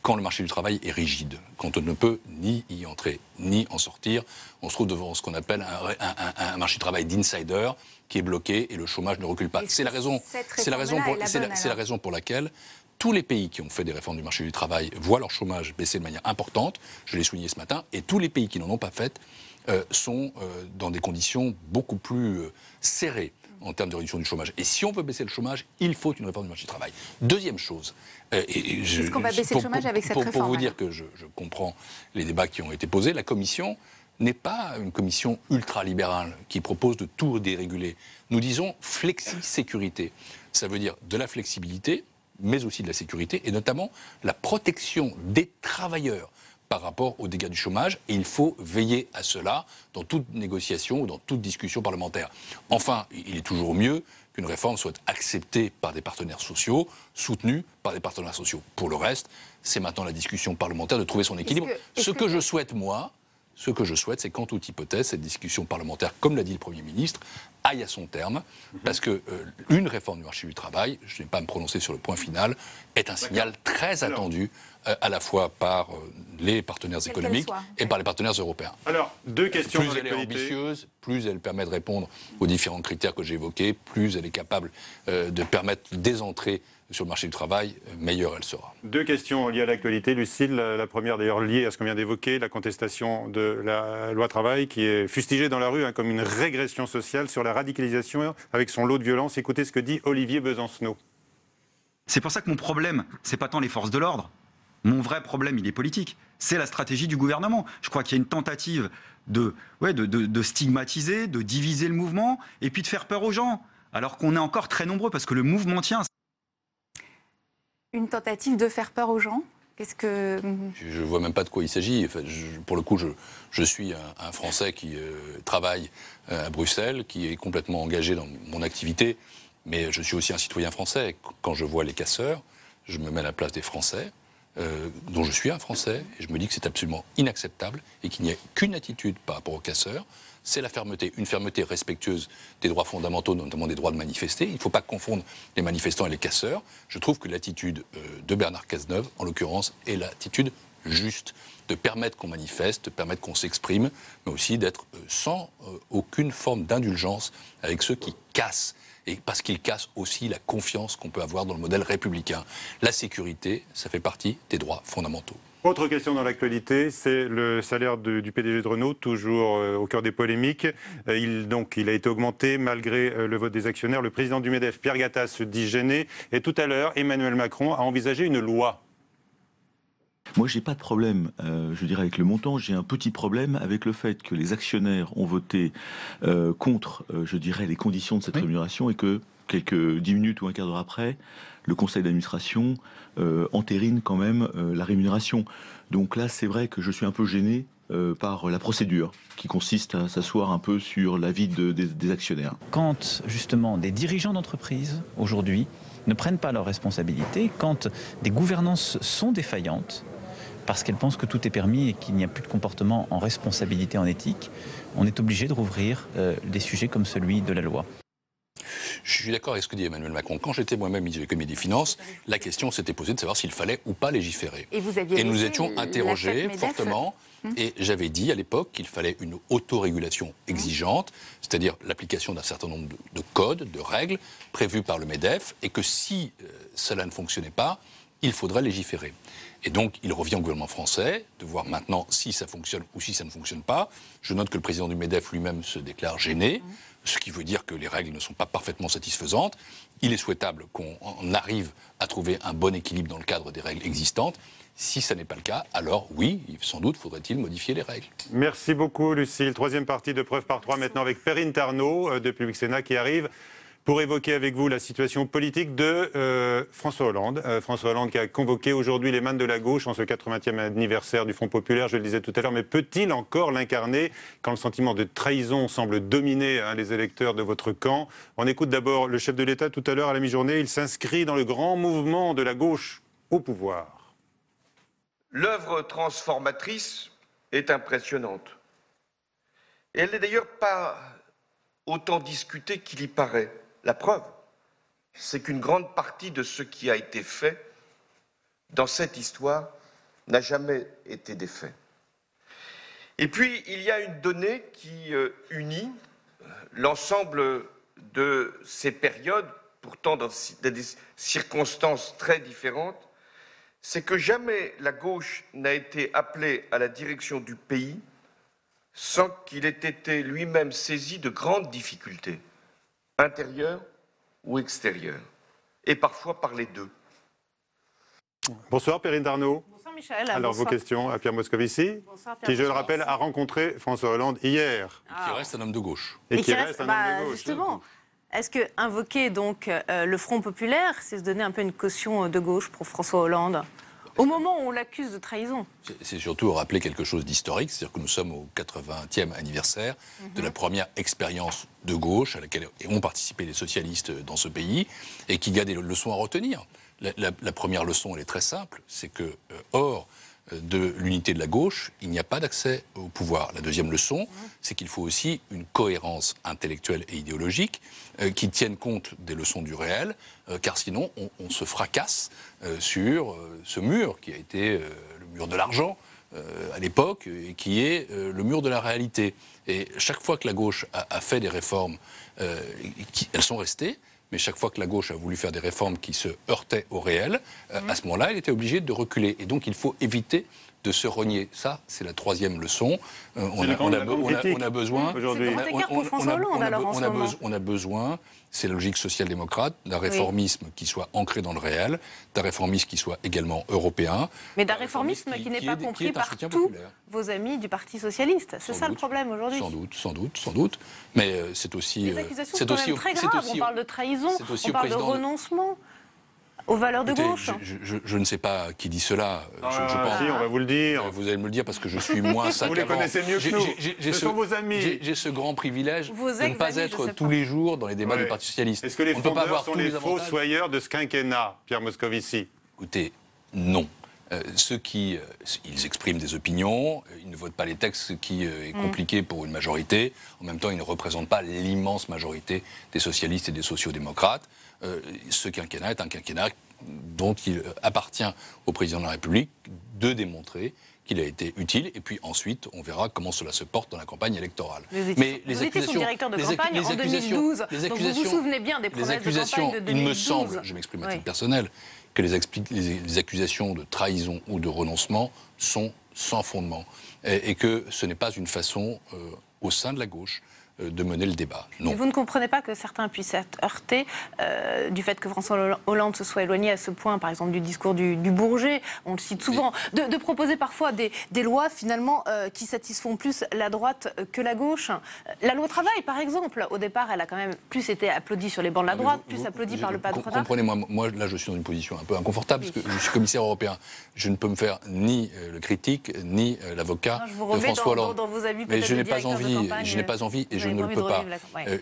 Quand le marché du travail est rigide, quand on ne peut ni y entrer, ni en sortir, on se trouve devant ce qu'on appelle un marché du travail d'insider qui est bloqué et le chômage ne recule pas. C'est la raison pour laquelle tous les pays qui ont fait des réformes du marché du travail voient leur chômage baisser de manière importante, je l'ai souligné ce matin, et tous les pays qui n'en ont pas fait sont dans des conditions beaucoup plus serrées en termes de réduction du chômage. Et si on veut baisser le chômage, il faut une réforme du marché du travail. Deuxième chose... Est-ce qu'on va baisser le chômage avec cette réforme? Pour vous dire que je comprends les débats qui ont été posés, la Commission n'est pas une commission ultra-libérale qui propose de tout déréguler. Nous disons flexi-sécurité. Ça veut dire de la flexibilité, mais aussi de la sécurité, et notamment la protection des travailleurs par rapport aux dégâts du chômage, et il faut veiller à cela dans toute négociation ou dans toute discussion parlementaire. Enfin, il est toujours mieux qu'une réforme soit acceptée par des partenaires sociaux, soutenue par des partenaires sociaux. Pour le reste, c'est maintenant la discussion parlementaire de trouver son équilibre. Ce que je souhaite, moi, Ce que je souhaite, c'est qu'en toute hypothèse, cette discussion parlementaire, comme l'a dit le Premier ministre, aille à son terme, parce qu'une réforme du marché du travail, je n'ai pas à me prononcer sur le point final, est un signal très attendu à la fois par les partenaires économiques et par les partenaires européens. Alors, deux questions. Plus elle est ambitieuse, plus elle permet de répondre aux différents critères que j'ai évoqués, plus elle est capable de permettre des entrées sur le marché du travail, meilleure elle sera. Deux questions liées à l'actualité, Lucille. La première d'ailleurs liée à ce qu'on vient d'évoquer, la contestation de la loi travail qui est fustigée dans la rue comme une régression sociale sur la radicalisation avec son lot de violence. Écoutez ce que dit Olivier Besancenot. C'est pour ça que mon problème, c'est pas tant les forces de l'ordre. Mon vrai problème, il est politique. C'est la stratégie du gouvernement. Je crois qu'il y a une tentative de stigmatiser, de diviser le mouvement et puis de faire peur aux gens. Alors qu'on est encore très nombreux parce que le mouvement tient. Une tentative de faire peur aux gens ? Qu'est-ce que... Je ne vois même pas de quoi il s'agit. Enfin, pour le coup, je suis un Français qui travaille à Bruxelles, qui est complètement engagé dans mon activité, mais je suis aussi un citoyen français. Quand je vois les casseurs, je me mets à la place des Français, dont je suis un Français, et je me dis que c'est absolument inacceptable et qu'il n'y a qu'une attitude par rapport aux casseurs, c'est la fermeté, une fermeté respectueuse des droits fondamentaux, notamment des droits de manifester. Il ne faut pas confondre les manifestants et les casseurs. Je trouve que l'attitude de Bernard Cazeneuve, en l'occurrence, est l'attitude juste de permettre qu'on manifeste, de permettre qu'on s'exprime, mais aussi d'être sans aucune forme d'indulgence avec ceux qui cassent. Et parce qu'ils cassent aussi la confiance qu'on peut avoir dans le modèle républicain. La sécurité, ça fait partie des droits fondamentaux. Autre question dans l'actualité, c'est le salaire du PDG de Renault, toujours au cœur des polémiques. Il a été augmenté malgré le vote des actionnaires. Le président du MEDEF, Pierre Gattaz, se dit gêné. Et tout à l'heure, Emmanuel Macron a envisagé une loi. Moi, j'ai pas de problème, je dirais, avec le montant. J'ai un petit problème avec le fait que les actionnaires ont voté contre, je dirais, les conditions de cette rémunération et que quelques 10 minutes ou un quart d'heure après, le conseil d'administration entérine quand même la rémunération. Donc là, c'est vrai que je suis un peu gêné par la procédure qui consiste à s'asseoir un peu sur l'avis des actionnaires. Quand, justement, des dirigeants d'entreprise, aujourd'hui, ne prennent pas leurs responsabilités, quand des gouvernances sont défaillantes, parce qu'elles pensent que tout est permis et qu'il n'y a plus de comportement en responsabilité, en éthique, on est obligé de rouvrir des sujets comme celui de la loi. Je suis d'accord avec ce que dit Emmanuel Macron. Quand j'étais moi-même ministre de l'économie et des Finances, la question s'était posée de savoir s'il fallait ou pas légiférer. Et nous étions interrogés fortement. Et j'avais dit à l'époque qu'il fallait une autorégulation exigeante, c'est-à-dire l'application d'un certain nombre de codes, de règles prévus par le MEDEF, et que si cela ne fonctionnait pas, il faudrait légiférer. Et donc, il revient au gouvernement français de voir maintenant si ça fonctionne ou si ça ne fonctionne pas. Je note que le président du MEDEF lui-même se déclare gêné, ce qui veut dire que les règles ne sont pas parfaitement satisfaisantes. Il est souhaitable qu'on arrive à trouver un bon équilibre dans le cadre des règles existantes. Si ça n'est pas le cas, alors oui, sans doute faudrait-il modifier les règles. Merci beaucoup, Lucille. Troisième partie de Preuve par 3, maintenant avec Perrine Tarnaud de Public Sénat qui arrive pour évoquer avec vous la situation politique de François Hollande. François Hollande qui a convoqué aujourd'hui les mains de la gauche en ce 80e anniversaire du Front Populaire, je le disais tout à l'heure, mais peut-il encore l'incarner quand le sentiment de trahison semble dominer les électeurs de votre camp? On écoute d'abord le chef de l'État tout à l'heure à la mi-journée. Il s'inscrit dans le grand mouvement de la gauche au pouvoir. L'œuvre transformatrice est impressionnante. Et elle n'est d'ailleurs pas autant discutée qu'il y paraît. La preuve, c'est qu'une grande partie de ce qui a été fait dans cette histoire n'a jamais été défait. Et puis, il y a une donnée qui unit l'ensemble de ces périodes, pourtant dans des circonstances très différentes, c'est que jamais la gauche n'a été appelée à la direction du pays sans qu'il ait été lui-même saisi de grandes difficultés, intérieures ou extérieures, et parfois par les deux. Bonsoir Perrine Tarnaud. Bonsoir Michel. Alors bonsoir. vos questions à Pierre Moscovici, Bonsoir, Pierre qui je le Moscovici. rappelle a rencontré François Hollande hier. Qui reste un homme de gauche. Et qui reste un homme de gauche. Justement, est-ce que invoquer donc le Front Populaire, c'est se donner un peu une caution de gauche pour François Hollande au moment où on l'accuse de trahison? C'est surtout rappeler quelque chose d'historique, c'est-à-dire que nous sommes au 80e anniversaire de la première expérience de gauche à laquelle ont participé les socialistes dans ce pays et qu'il y a des leçons à retenir. La première leçon, elle est très simple, c'est que, hors de l'unité de la gauche, il n'y a pas d'accès au pouvoir. La deuxième leçon, c'est qu'il faut aussi une cohérence intellectuelle et idéologique qui tienne compte des leçons du réel, car sinon on se fracasse sur ce mur qui a été le mur de l'argent à l'époque et qui est le mur de la réalité. Et chaque fois que la gauche a fait des réformes, elles sont restées. Mais chaque fois que la gauche a voulu faire des réformes qui se heurtaient au réel, à ce moment-là, elle était obligée de reculer. Et donc, il faut éviter de se renier. Ça, c'est la troisième leçon. On a besoin... On a besoin, c'est la logique social-démocrate, d'un réformisme qui soit ancré dans le réel, d'un réformisme qui soit également européen. Mais d'un réformisme qui n'est pas compris par tous vos amis du Parti socialiste. C'est ça le problème aujourd'hui. Sans doute. Mais c'est aussi... Les accusations sont quand même très graves. On parle de trahison, on parle de renoncement aux valeurs de gauche. Je ne sais pas qui dit cela. Si, on va vous le dire. Vous allez me le dire parce que je suis moins ça Vous les connaissez mieux que nous. Ce sont vos amis. J'ai ce grand privilège de ne pas être tous les jours dans les débats du Parti socialiste. Est-ce que les fondeurs sont les fossoyeurs de ce quinquennat, Pierre Moscovici? Écoutez, non. Ceux qui ils expriment des opinions, ils ne votent pas les textes, ce qui est compliqué pour une majorité. En même temps, ils ne représentent pas l'immense majorité des socialistes et des sociodémocrates. Ce quinquennat est un quinquennat dont il appartient au président de la République de démontrer qu'il a été utile, et puis ensuite, on verra comment cela se porte dans la campagne électorale. Mais les accusations, son directeur de campagne en 2012, donc vous vous souvenez bien des promesses de campagne de 2012. Il me semble, je m'exprime à titre personnel, que les accusations de trahison ou de renoncement sont sans fondement, et que ce n'est pas une façon, au sein de la gauche, de mener le débat. Non. Mais vous ne comprenez pas que certains puissent être heurtés du fait que François Hollande se soit éloigné à ce point, par exemple, du discours du Bourget, on le cite souvent, de proposer parfois des lois, finalement, qui satisfont plus la droite que la gauche. La loi travail, par exemple, au départ, elle a quand même plus été applaudie sur les bancs de la droite, plus applaudie par le patronat. Comprenez-moi, moi, là, je suis dans une position un peu inconfortable, parce que je suis commissaire européen. Je ne peux me faire ni le critique, ni l'avocat de François Hollande. Mais je n'ai pas envie, et je ne le peux pas.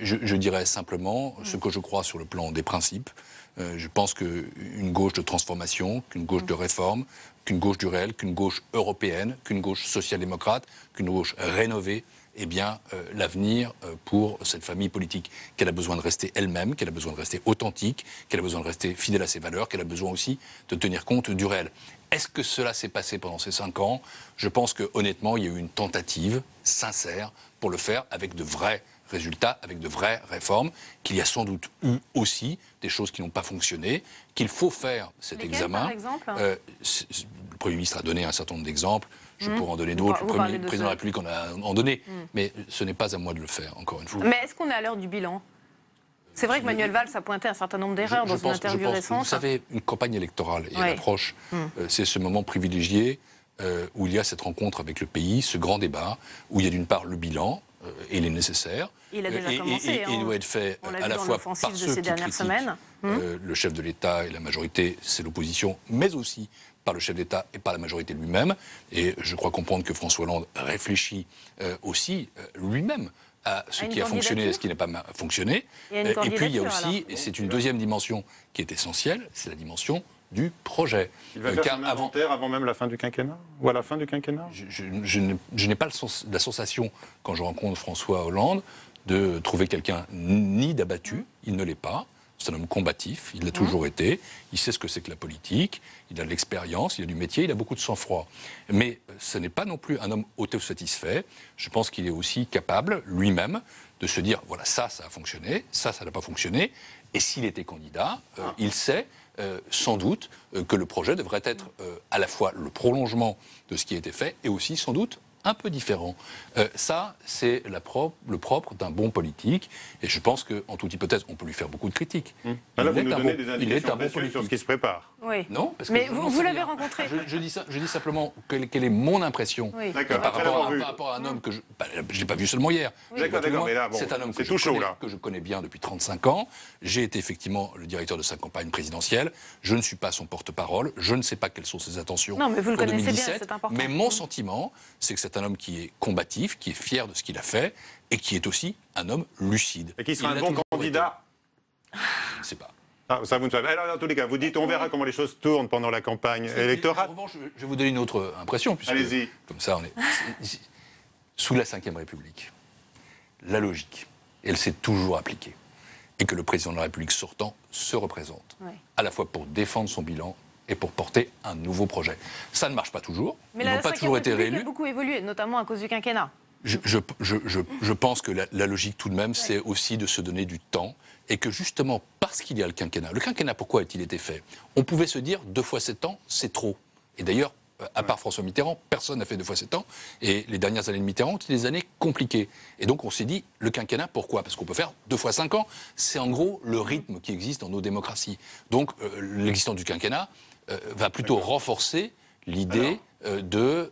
Je dirais simplement ce que je crois sur le plan des principes. Je pense qu'une gauche de transformation, qu'une gauche de réforme, qu'une gauche du réel, qu'une gauche européenne, qu'une gauche social-démocrate, qu'une gauche rénovée, eh bien, l'avenir pour cette famille politique, qu'elle a besoin de rester elle-même, qu'elle a besoin de rester authentique, qu'elle a besoin de rester fidèle à ses valeurs, qu'elle a besoin aussi de tenir compte du réel. Est-ce que cela s'est passé pendant ces 5 ans? Je pense que, honnêtement, il y a eu une tentative sincère pour le faire avec de vrais résultats, avec de vraies réformes, qu'il y a sans doute eu aussi des choses qui n'ont pas fonctionné, qu'il faut faire cet examen. Par exemple le Premier ministre a donné un certain nombre d'exemples, je pourrais en donner d'autres, le président de la République en donné, mais ce n'est pas à moi de le faire, encore une fois. Mais est-ce qu'on est à l'heure du bilan? C'est vrai que Manuel Valls a pointé un certain nombre d'erreurs dans une interview récente. Vous savez, une campagne électorale et l'approche, c'est ce moment privilégié où il y a cette rencontre avec le pays, ce grand débat, où il y a d'une part le bilan, et il est nécessaire. Il a déjà commencé. Il doit être fait à la fois par ceux qui critiquent le chef de l'État et la majorité, c'est l'opposition, mais aussi par le chef d'État et par la majorité lui-même. Et je crois comprendre que François Hollande réfléchit aussi lui-même à ce qui a fonctionné et à ce qui n'a pas fonctionné. Et puis il y a aussi, et c'est une deuxième dimension qui est essentielle, c'est la dimension du projet. Il va faire son inventaire avant même la fin du quinquennat? Ou à la fin du quinquennat? Je n'ai pas la sensation, quand je rencontre François Hollande, de trouver quelqu'un ni d'abattu, il ne l'est pas. C'est un homme combatif, il l'a toujours été, il sait ce que c'est que la politique, il a de l'expérience, il a du métier, il a beaucoup de sang-froid. Mais ce n'est pas non plus un homme autosatisfait. Je pense qu'il est aussi capable, lui-même, de se dire, voilà, ça a fonctionné, ça n'a pas fonctionné. Et s'il était candidat, il sait sans doute que le projet devrait être à la fois le prolongement de ce qui a été fait et aussi sans doute un peu différent. Ça, c'est le propre d'un bon politique. Et je pense qu'en toute hypothèse, on peut lui faire beaucoup de critiques. Là, vous nous donnez des indications précieuses sur ce qui se prépare. Oui. Non, parce que mais vous l'avez rencontré. Je dis simplement quelle est mon impression par rapport à un homme que je n'ai pas vu seulement hier. D'accord, mais là, c'est un homme que je connais bien depuis 35 ans. J'ai été effectivement le directeur de sa campagne présidentielle. Je ne suis pas son porte-parole. Je ne sais pas quelles sont ses intentions. Non, mais vous le connaissez bien, c'est important. Mais mon sentiment, c'est que c'est un homme qui est combatif, qui est fier de ce qu'il a fait et qui est aussi un homme lucide. Et qui sera un bon candidat? Je ne sais pas. Ah, ça, vous ne savez. Alors, en tous les cas, vous dites, on verra comment les choses tournent pendant la campagne électorale. En revanche, je vais vous donner une autre impression, puisque allez-y. Comme ça, on est sous la Ve République. La logique, elle s'est toujours appliquée, et que le président de la République sortant se représente, à la fois pour défendre son bilan et pour porter un nouveau projet. Ça ne marche pas toujours. Mais Ils n'ont pas toujours été réélus. a beaucoup évolué, notamment à cause du quinquennat. Je pense que la logique, tout de même, c'est aussi de se donner du temps, et que justement, parce qu'il y a le quinquennat, pourquoi a-t-il été fait? On pouvait se dire 2 fois 7 ans, c'est trop. Et d'ailleurs, à part François Mitterrand, personne n'a fait 2 fois 7 ans, et les dernières années de Mitterrand étaient des années compliquées. Et donc on s'est dit, le quinquennat, pourquoi? Parce qu'on peut faire 2 fois 5 ans, c'est en gros le rythme qui existe dans nos démocraties. Donc l'existence du quinquennat va plutôt renforcer l'idée de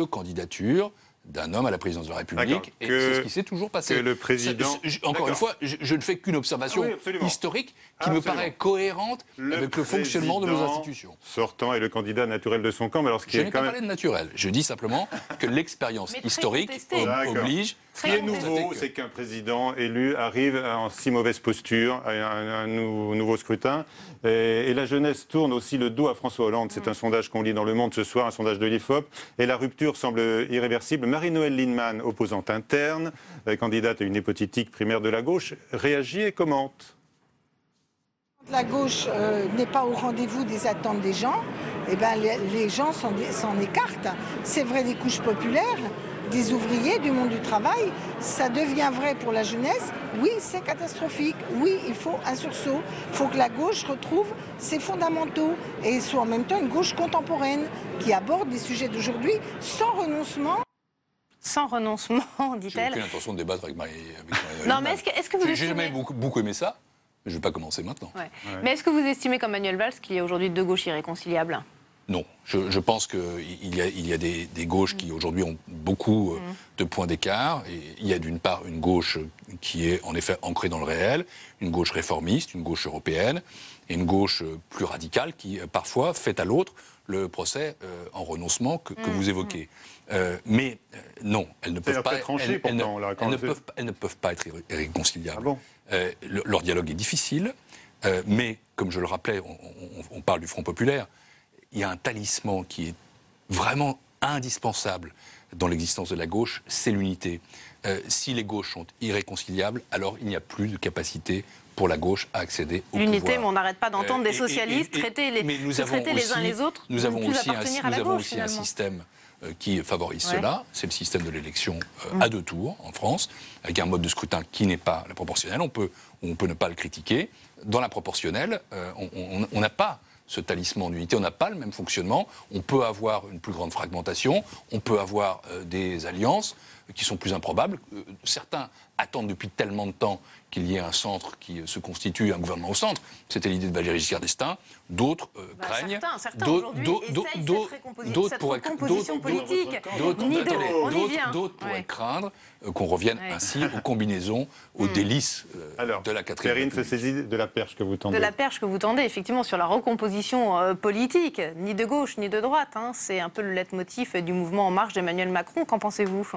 candidature d'un homme à la présidence de la République, et c'est ce qui s'est toujours passé. Que le président... Encore une fois, je ne fais qu'une observation historique qui me paraît cohérente avec le fonctionnement de nos institutions. Sortant est le candidat naturel de son camp, mais alors ce qui je est n'ai quand pas même... parlé de naturel, je dis simplement que l'expérience historique oblige... Ce qui est nouveau, c'est qu'un président élu arrive en si mauvaise posture à un nouveau scrutin. Et la jeunesse tourne aussi le dos à François Hollande. C'est un sondage qu'on lit dans Le Monde ce soir, un sondage de l'IFOP. Et la rupture semble irréversible. Marie-Noëlle Lienemann, opposante interne, candidate à une hypothétique primaire de la gauche, réagit et commente. La gauche n'est pas au rendez-vous des attentes des gens, eh ben les gens s'en écartent. C'est vrai des couches populaires, des ouvriers, du monde du travail. Ça devient vrai pour la jeunesse. Oui, c'est catastrophique. Oui, il faut un sursaut. Il faut que la gauche retrouve ses fondamentaux et soit en même temps une gauche contemporaine qui aborde des sujets d'aujourd'hui sans renoncement. Sans renoncement, dit-elle. J'ai aucune intention de débattre avec Marie-Noëlle. Non, mais est-ce que vous J'ai jamais beaucoup aimé ça, mais je ne vais pas commencer maintenant. Ouais. Mais est-ce que vous estimez, comme Manuel Valls, qu'il y a aujourd'hui 2 gauches irréconciliables? Non, je pense qu'il y a des gauches qui aujourd'hui ont beaucoup de points d'écart. Il y a d'une part une gauche qui est en effet ancrée dans le réel, une gauche réformiste, une gauche européenne, et une gauche plus radicale qui parfois fait à l'autre le procès en renoncement que vous évoquez. Mais non, elles ne peuvent pas. Elles ne peuvent pas être irréconciliables. Ah bon? Leur dialogue est difficile, mais comme je le rappelais, on parle du Front populaire. Il y a un talisman qui est vraiment indispensable dans l'existence de la gauche, c'est l'unité. Si les gauches sont irréconciliables, alors il n'y a plus de capacité pour la gauche à accéder au pouvoir. L'unité, mais on n'arrête pas d'entendre des socialistes traiter les uns les autres. Nous avons aussi un système qui favorise cela, c'est le système de l'élection à 2 tours en France, avec un mode de scrutin qui n'est pas la proportionnelle. On peut ne pas le critiquer. Dans la proportionnelle, on n'a pas ce talisman d'unité, on n'a pas le même fonctionnement, on peut avoir une plus grande fragmentation, on peut avoir des alliances qui sont plus improbables. Certains attendent depuis tellement de temps qu'il y ait un centre qui se constitue, un gouvernement au centre. C'était l'idée de Valéry Giscard d'Estaing. D'autres craignent. D'autres pourraient craindre qu'on revienne ainsi aux combinaisons, aux délices de la 4e Perrine République. se saisit de la perche que vous tendez. De la perche que vous tendez, effectivement, sur la recomposition politique, ni de gauche ni de droite. C'est un peu le leitmotiv du mouvement En Marche d'Emmanuel Macron. Qu'en pensez-vous?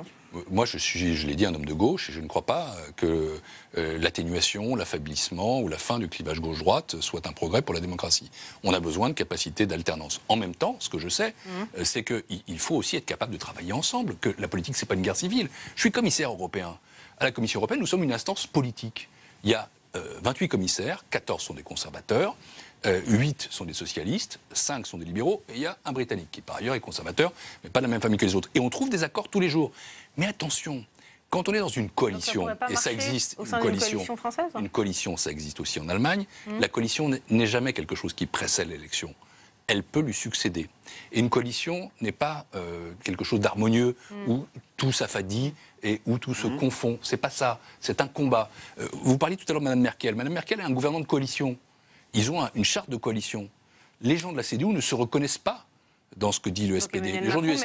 Moi, je l'ai dit, un homme de gauche, et je ne crois pas que l'atténuation, l'affaiblissement ou la fin du clivage gauche-droite soit un progrès pour la démocratie. On a besoin de capacités d'alternance. En même temps, ce que je sais, c'est qu'il faut aussi être capable de travailler ensemble, que la politique, ce n'est pas une guerre civile. Je suis commissaire européen. À la Commission européenne, nous sommes une instance politique. Il y a 28 commissaires, 14 sont des conservateurs, 8 sont des socialistes, 5 sont des libéraux, et il y a un Britannique qui, par ailleurs, est conservateur, mais pas de la même famille que les autres. Et on trouve des accords tous les jours. Mais attention, quand on est dans une coalition, et ça existe, une coalition, ça existe aussi en Allemagne, la coalition n'est jamais quelque chose qui précède l'élection. Elle peut lui succéder. Et une coalition n'est pas quelque chose d'harmonieux où tout s'affadit et où tout se confond. C'est pas ça, c'est un combat. Vous parliez tout à l'heure de Mme Merkel. Mme Merkel a un gouvernement de coalition. Ils ont une charte de coalition. Les gens de la CDU ne se reconnaissent pas dans ce que dit le SPD. Les gens du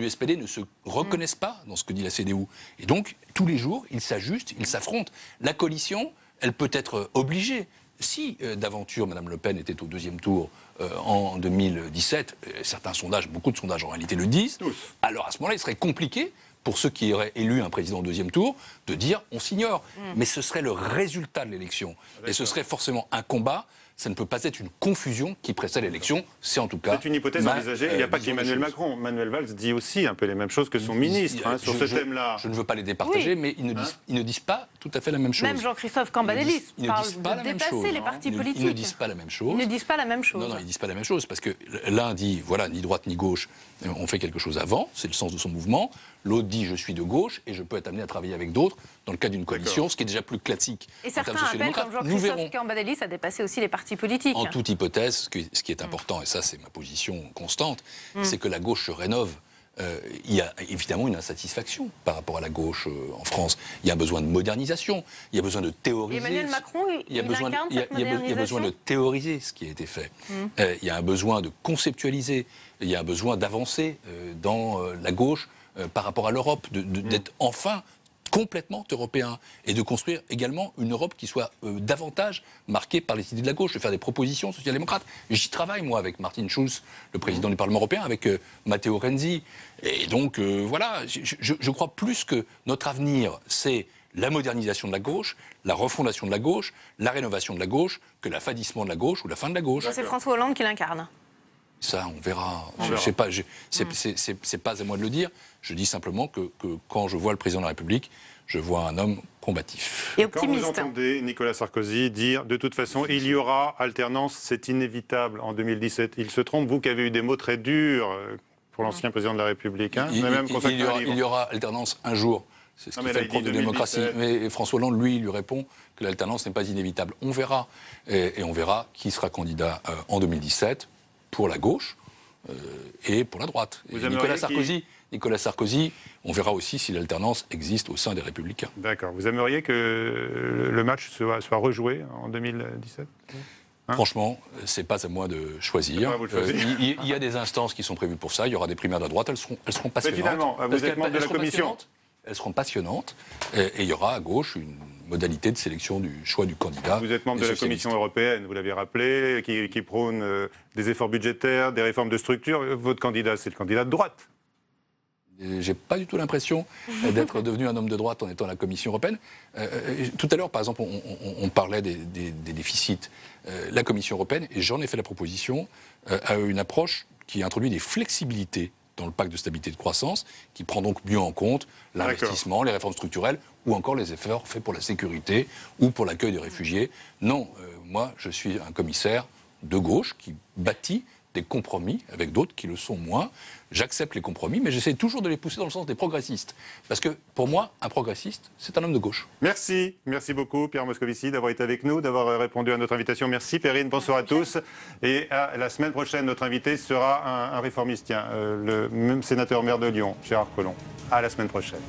SPD ne se reconnaissent pas dans ce que dit la CDU. Et donc, tous les jours, ils s'ajustent, ils s'affrontent. La coalition, elle peut être obligée. Si d'aventure Mme Le Pen était au 2e tour en 2017, certains sondages, beaucoup de sondages en réalité le disent, alors à ce moment-là, il serait compliqué pour ceux qui auraient élu un président au deuxième tour, de dire on s'ignore. Mais ce serait le résultat de l'élection. Et ce serait forcément un combat. Ça ne peut pas être une confusion qui précède l'élection. C'est en tout cas... C'est une hypothèse envisagée. Il n'y a pas qu'Emmanuel Macron. Manuel Valls dit aussi un peu les mêmes choses que son ministre sur ce thème-là. Je ne veux pas les départager, mais ils ne disent pas tout à fait la même chose. Même Jean-Christophe Cambadélis parle de dépasser les partis politiques. Ils ne disent pas la même chose. Ils ne disent pas la même chose. Non, ils ne disent pas la même chose. Parce que l'un dit, voilà, ni droite ni gauche, on fait quelque chose avant, c'est le sens de son mouvement. L'autre dit, je suis de gauche et je peux être amené à travailler avec d'autres dans le cadre d'une coalition, ce qui est déjà plus classique. Et certains appellent, comme Jean-Christophe Cambadélis, à dépasser aussi les partis politiques. En toute hypothèse, ce qui est important, et ça c'est ma position constante, c'est que la gauche se rénove. Il y a évidemment une insatisfaction par rapport à la gauche en France. Il y a un besoin de modernisation, il y a besoin de théoriser. Emmanuel Macron, il incarne cette modernisation. Il y a besoin de théoriser ce qui a été fait. Il y a un besoin de conceptualiser, il y a un besoin d'avancer dans la gauche par rapport à l'Europe, d'être enfin complètement européen et de construire également une Europe qui soit davantage marquée par les idées de la gauche, de faire des propositions social-démocrates. J'y travaille, moi, avec Martin Schulz, le président du Parlement européen, avec Matteo Renzi. Et donc, voilà, je crois plus que notre avenir, c'est la modernisation de la gauche, la refondation de la gauche, la rénovation de la gauche, que l'affadissement de la gauche ou la fin de la gauche. C'est François Hollande qui l'incarne. Ça, on verra. Je sais pas. C'est pas à moi de le dire. Je dis simplement que quand je vois le président de la République, je vois un homme combatif. Et optimiste. Quand vous entendez Nicolas Sarkozy dire de toute façon, il y aura alternance, c'est inévitable en 2017. Il se trompe, vous qui avez eu des mots très durs pour l'ancien président de la République. Hein, il y aura alternance un jour. C'est ce qui fait le propre de la démocratie. Mais François Hollande, lui, il lui répond que l'alternance n'est pas inévitable. On verra. Et on verra qui sera candidat en 2017 pour la gauche et pour la droite. Nicolas Sarkozy, on verra aussi si l'alternance existe au sein des Républicains. D'accord. Vous aimeriez que le match soit rejoué en 2017 ? Franchement, c'est pas à moi de choisir. Il y a des instances qui sont prévues pour ça. Il y aura des primaires de droite. Elles seront passionnantes. Mais finalement, vous êtes membre de la commission. Elles seront passionnantes. Et il y aura à gauche une modalité de sélection du choix du candidat. Vous êtes membre de la Commission européenne, vous l'avez rappelé, qui prône des efforts budgétaires, des réformes de structure. Votre candidat, c'est le candidat de droite. J'ai pas du tout l'impression d'être devenu un homme de droite en étant à la Commission européenne. Tout à l'heure, par exemple, on parlait des déficits. La Commission européenne, et j'en ai fait la proposition, a une approche qui introduit des flexibilités dans le pacte de stabilité et de croissance, qui prend donc mieux en compte l'investissement, les réformes structurelles, ou encore les efforts faits pour la sécurité ou pour l'accueil des réfugiés. Non, moi, je suis un commissaire de gauche qui bâtit des compromis avec d'autres qui le sont moins. J'accepte les compromis, mais j'essaie toujours de les pousser dans le sens des progressistes. Parce que, pour moi, un progressiste, c'est un homme de gauche. Merci. Merci beaucoup, Pierre Moscovici, d'avoir été avec nous, d'avoir répondu à notre invitation. Merci, Perrine. Bonsoir à tous. Et la semaine prochaine, notre invité sera un réformiste, le même sénateur maire de Lyon, Gérard Collomb. À la semaine prochaine.